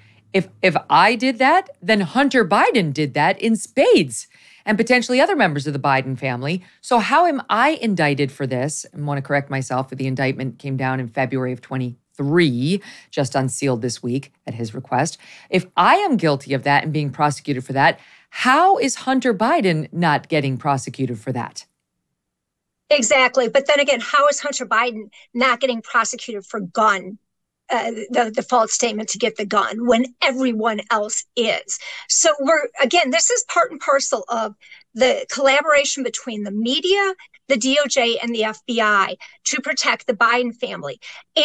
A: if I did that, then Hunter Biden did that in spades and potentially other members of the Biden family. So how am I indicted for this? I want to correct myself, but the indictment came down in February of 23, just unsealed this week at his request. If I am guilty of that and being prosecuted for that, how is Hunter Biden not getting prosecuted for that?
O: Exactly. But then again, how is Hunter Biden not getting prosecuted for the false statement to get the gun when everyone else is? So this is part and parcel of the collaboration between the media, the DOJ, and the FBI to protect the Biden family.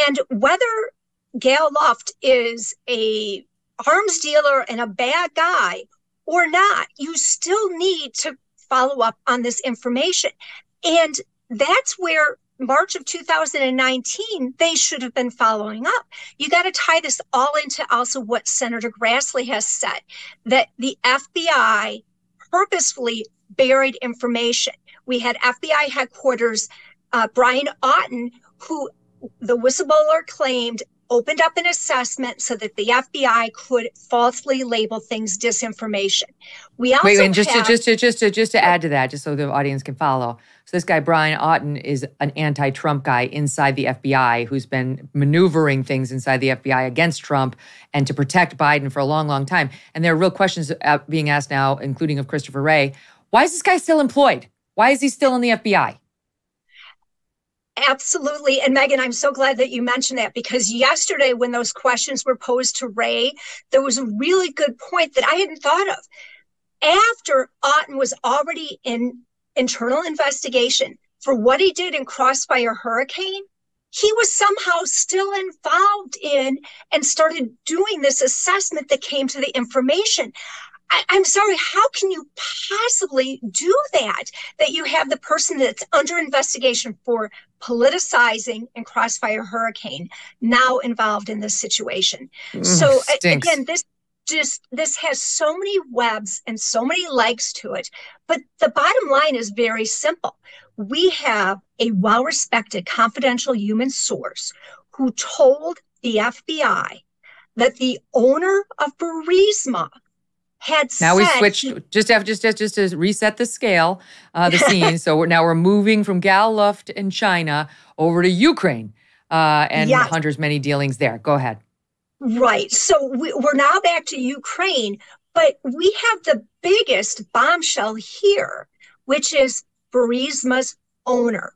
O: And whether Gal Luft is a arms dealer and a bad guy or not, you still need to follow up on this information. And that's where March of 2019, they should have been following up. You got to tie this all into also what Senator Grassley has said, that the FBI purposefully buried information. We had FBI headquarters, Brian Auten, who the whistleblower claimed opened up an assessment so that the FBI could falsely label things disinformation. We also
A: just to add to that, just so the audience can follow. So this guy, Brian Auten, is an anti-Trump guy inside the FBI who's been maneuvering things inside the FBI against Trump and to protect Biden for a long, long time. And there are real questions being asked now, including of Christopher Wray. Why is this guy still employed? Why is he still in the FBI?
O: Absolutely. And Megyn, I'm so glad that you mentioned that, because yesterday when those questions were posed to Ray, there was a really good point that I hadn't thought of. After Auten was already in internal investigation for what he did in Crossfire Hurricane, he was somehow still involved in and started doing this assessment that came to the information. I'm sorry, how can you possibly do that you have the person that's under investigation for politicizing in Crossfire Hurricane now involved in this situation? So
A: stinks.
O: Again, this has so many webs and so many legs to it. But the bottom line is very simple. We have a well-respected confidential human source who told the FBI that the owner of Burisma had
A: now we
O: said
A: switched just to reset the scale, the scene. So we're moving from Gal Luft in China over to Ukraine and Hunter's many dealings there. Go ahead.
O: Right. So we're now back to Ukraine, but we have the biggest bombshell here, which is Burisma's owner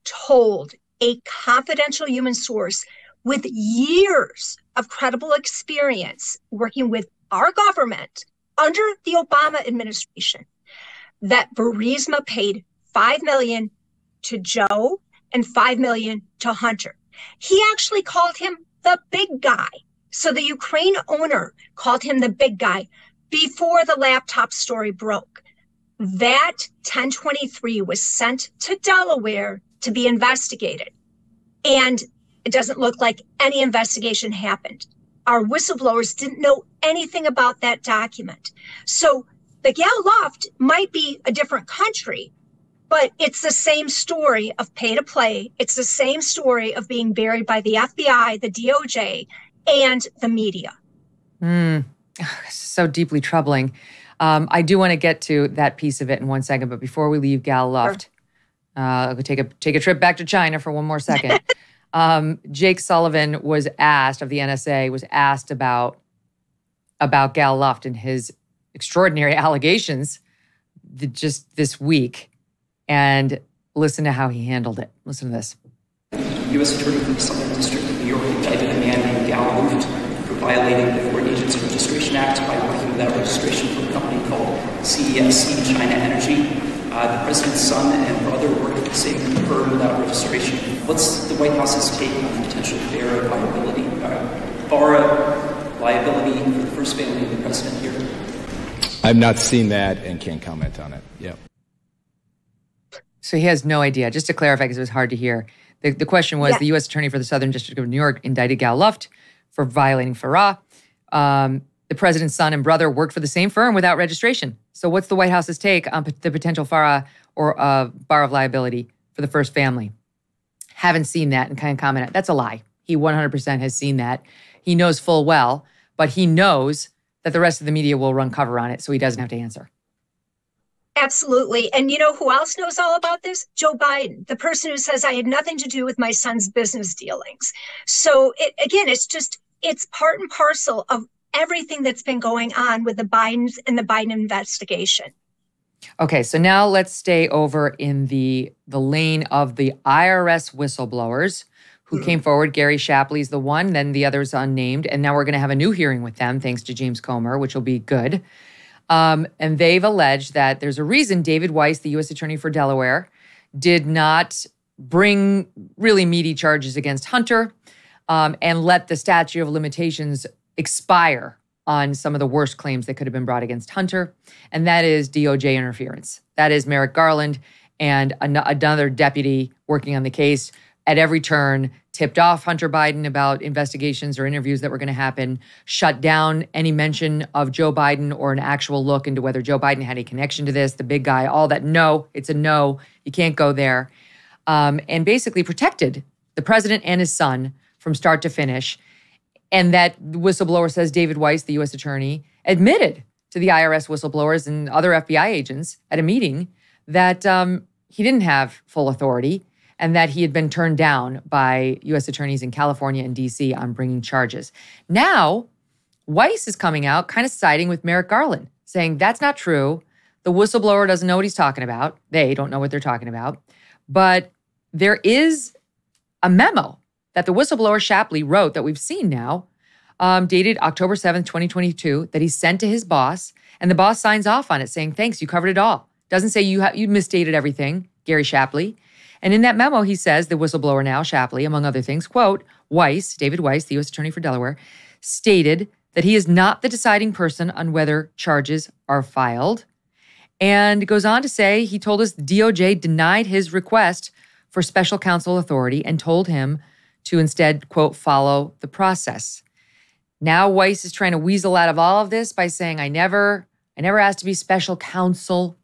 O: told a confidential human source with years of credible experience working with our government under the Obama administration that Burisma paid $5 million to Joe and $5 million to Hunter. He actually called him the big guy. So the Ukraine owner called him the big guy before the laptop story broke. That 1023 was sent to Delaware to be investigated. And it doesn't look like any investigation happened. Our whistleblowers didn't know anything about that document. So the Gal Luft might be a different country, but it's the same story of pay to play. It's the same story of being buried by the FBI, the DOJ, and the media.
A: So deeply troubling. I do want to get to that piece of it in one second, but before we leave Gal Luft, I'll go take a trip back to China for one more second. Jake Sullivan was asked, of the NSA, was asked about Gal Luft and his extraordinary allegations just this week. And listen to how he handled it. Listen to this.
P: U.S. Attorney for the Southern District of New York indicted a man named Gal Luft for violating the Foreign Agents Registration Act by working without registration for a company called CEFC China Energy. The president's son and brother worked at the same firm without registration. What's the White House's take on the potential FARA liability for the first family of the president here?
Q: I've not seen that and can't comment on it. Yep.
A: So he has no idea. Just to clarify, because it was hard to hear. The question was, the U.S. Attorney for the Southern District of New York indicted Gal Luft for violating FARA. The president's son and brother worked for the same firm without registration. So what's the White House's take on the potential FARA or bar of liability for the first family? Haven't seen that and kind of comment. That's a lie. He 100% has seen that. He knows full well, but he knows that the rest of the media will run cover on it, so he doesn't have to answer.
O: Absolutely. And you know who else knows all about this? Joe Biden, the person who says, I had nothing to do with my son's business dealings. So it's part and parcel of everything that's been going on with the Bidens and the Biden investigation.
A: Okay, so now let's stay over in the lane of the IRS whistleblowers who came forward. Gary Shapley's the one, then the other's unnamed, and now we're going to have a new hearing with them, thanks to James Comer, which will be good. And they've alleged that there's a reason David Weiss, the U.S. Attorney for Delaware, did not bring really meaty charges against Hunter and let the statute of limitations expire on some of the worst claims that could have been brought against Hunter, and that is DOJ interference. That is Merrick Garland and another deputy working on the case at every turn tipped off Hunter Biden about investigations or interviews that were going to happen, shut down any mention of Joe Biden or an actual look into whether Joe Biden had a connection to this, the big guy, all that. No, it's a no. You can't go there. And basically protected the president and his son from start to finish. And that whistleblower says David Weiss, the U.S. attorney, admitted to the IRS whistleblowers and other FBI agents at a meeting that he didn't have full authority and that he had been turned down by U.S. attorneys in California and D.C. on bringing charges. Now, Weiss is coming out kind of siding with Merrick Garland, saying that's not true. The whistleblower doesn't know what he's talking about. They don't know what they're talking about. But there is a memo that the whistleblower Shapley wrote that we've seen now, dated October 7th, 2022, that he sent to his boss, and the boss signs off on it saying, thanks, you covered it all. Doesn't say you misstated everything, Gary Shapley. And in that memo, he says, the whistleblower now, Shapley, among other things, quote, David Weiss, the U.S. Attorney for Delaware, stated that he is not the deciding person on whether charges are filed. And goes on to say, he told us DOJ denied his request for special counsel authority and told him to instead, quote, follow the process. Now Weiss is trying to weasel out of all of this by saying, I never asked to be special counsel.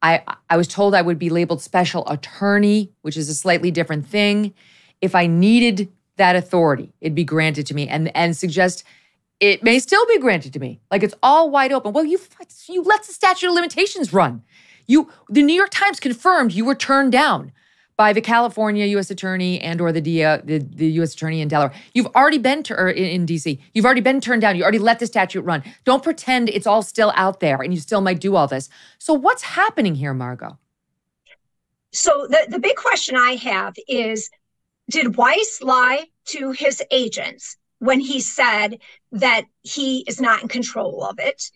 A: I was told I would be labeled special attorney, which is a slightly different thing. If I needed that authority, it'd be granted to me, and suggest it may still be granted to me. Like it's all wide open. Well, you let the statute of limitations run. The New York Times confirmed you were turned down by the California U.S. Attorney and or the U.S. Attorney in Delaware. You've already been in D.C. You've already been turned down. You already let the statute run. Don't pretend it's all still out there and you still might do all this. So what's happening here, Margot?
O: So the big question I have is, did Weiss lie to his agents when he said that he is not in control of it?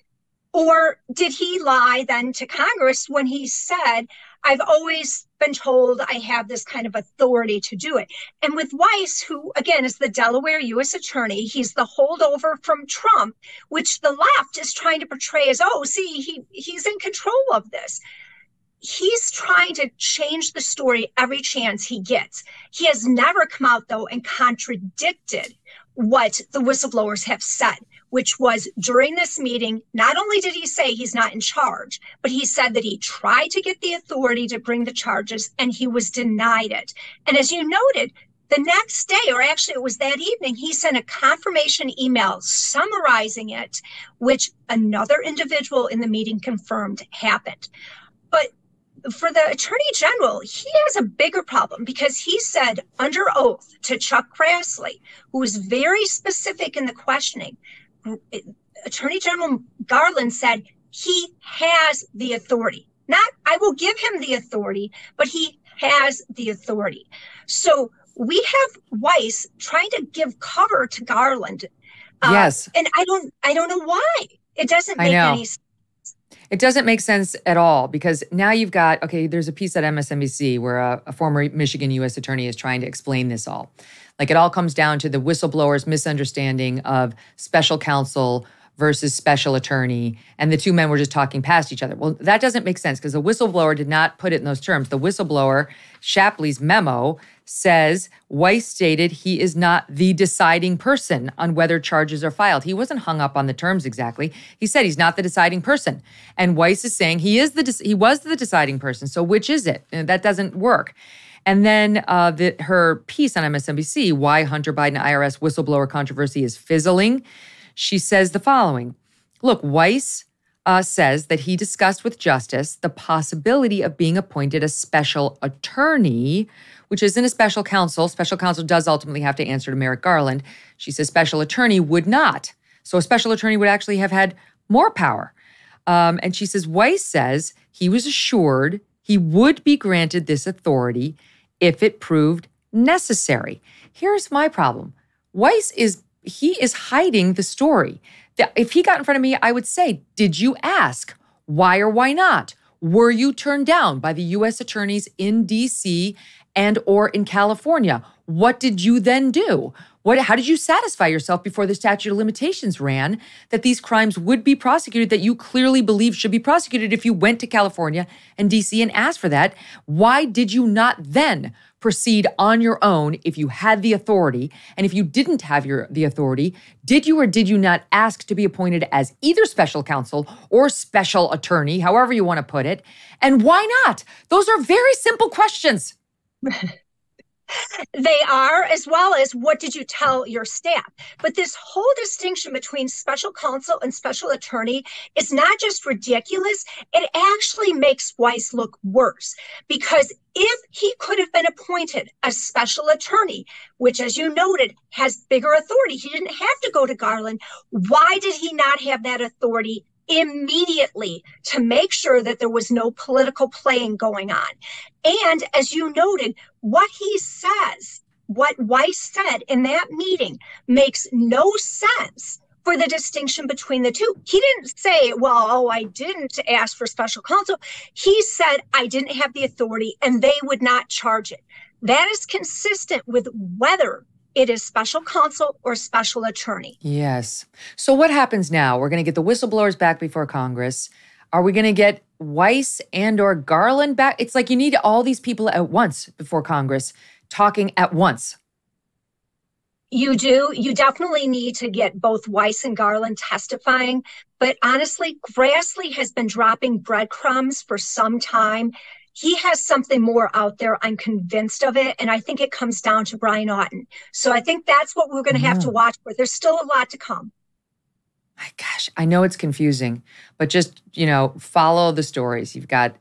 O: Or did he lie then to Congress when he said, I've always been told I have this kind of authority to do it? And with Weiss, who, again, is the Delaware U.S. Attorney, he's the holdover from Trump, which the left is trying to portray as, oh, see, he's in control of this. He's trying to change the story every chance he gets. He has never come out, though, and contradicted what the whistleblowers have said, which was during this meeting, not only did he say he's not in charge, but he said that he tried to get the authority to bring the charges and he was denied it. And as you noted, the next day, or actually it was that evening, he sent a confirmation email summarizing it, which another individual in the meeting confirmed happened. But for the Attorney General, he has a bigger problem because he said under oath to Chuck Grassley, who was very specific in the questioning, Attorney General Garland said he has the authority. Not, I will give him the authority, but he has the authority. So we have Weiss trying to give cover to Garland.
A: Yes.
O: And I don't know why. It doesn't make any sense.
A: It doesn't make sense at all because now you've got, okay, there's a piece at MSNBC where a former Michigan U.S. attorney is trying to explain this all. Like it all comes down to the whistleblower's misunderstanding of special counsel versus special attorney, and the two men were just talking past each other. Well, that doesn't make sense because the whistleblower did not put it in those terms. The whistleblower, Shapley's memo, says Weiss stated he is not the deciding person on whether charges are filed. He wasn't hung up on the terms exactly. He said he's not the deciding person. And Weiss is saying he was the deciding person. So which is it? And that doesn't work. And then her piece on MSNBC, Why Hunter Biden IRS Whistleblower Controversy is Fizzling, she says the following. Look, Weiss says that he discussed with Justice the possibility of being appointed a special attorney, which isn't a special counsel. Special counsel does ultimately have to answer to Merrick Garland. She says special attorney would not. So a special attorney would actually have had more power. And she says Weiss says he was assured he would be granted this authority if it proved necessary. Here's my problem. Weiss is hiding the story. If he got in front of me, I would say, did you ask? Why or why not? Were you turned down by the U.S. attorneys in D.C. and or in California? What did you then do? How did you satisfy yourself before the statute of limitations ran that these crimes would be prosecuted that you clearly believe should be prosecuted if you went to California and D.C. and asked for that? Why did you not then proceed on your own if you had the authority? And if you didn't have the authority, did you or did you not ask to be appointed as either special counsel or special attorney, however you want to put it? And why not? Those are very simple questions.
O: They are, as well as what did you tell your staff? But this whole distinction between special counsel and special attorney is not just ridiculous, it actually makes Weiss look worse. Because if he could have been appointed a special attorney, which, as you noted, has bigger authority, he didn't have to go to Garland, why did he not have that authority immediately to make sure that there was no political playing going on? And as you noted, what he says what Weiss said in that meeting makes no sense for the distinction between the two. He didn't say, I didn't ask for special counsel. He said, I didn't have the authority and they would not charge it. That is consistent with whether it is special counsel or special attorney.
A: Yes. So what happens now? We're going to get the whistleblowers back before Congress. Are we going to get Weiss and or Garland back? It's like you need all these people at once before Congress talking at once.
O: You do. You definitely need to get both Weiss and Garland testifying. But honestly, Grassley has been dropping breadcrumbs for some time. He has something more out there. I'm convinced of it. And I think it comes down to Brian Auten. So I think that's what we're going to have to watch for. There's still a lot to come.
A: My gosh, I know it's confusing, but just, follow the stories. You got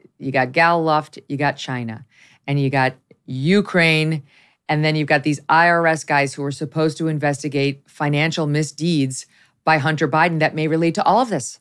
A: Gal Luft, you got China, and you got Ukraine, and then you've got these IRS guys who are supposed to investigate financial misdeeds by Hunter Biden that may relate to all of this.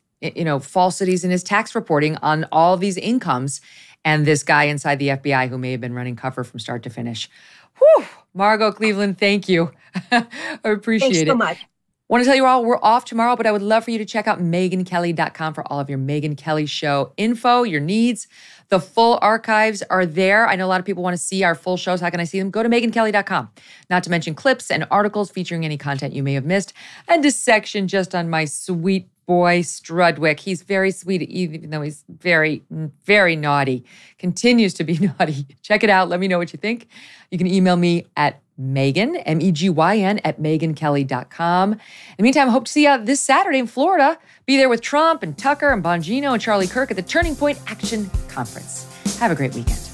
A: Falsities in his tax reporting on all of these incomes, and this guy inside the FBI who may have been running cover from start to finish. Whew! Margot Cleveland, thank you. I appreciate it.
O: Thanks so much.
A: Want to tell you all we're off tomorrow, but I would love for you to check out MegynKelly.com for all of your Megyn Kelly Show info, your needs. The full archives are there. I know a lot of people want to see our full shows. How can I see them? Go to MegynKelly.com. Not to mention clips and articles featuring any content you may have missed, and a section just on my sweet boy Strudwick. He's very sweet, even though he's very, very naughty. Continues to be naughty. Check it out. Let me know what you think. You can email me at Megyn, Megyn, at MegynKelly.com. In the meantime, I hope to see you this Saturday in Florida. Be there with Trump and Tucker and Bongino and Charlie Kirk at the Turning Point Action Conference. Have a great weekend.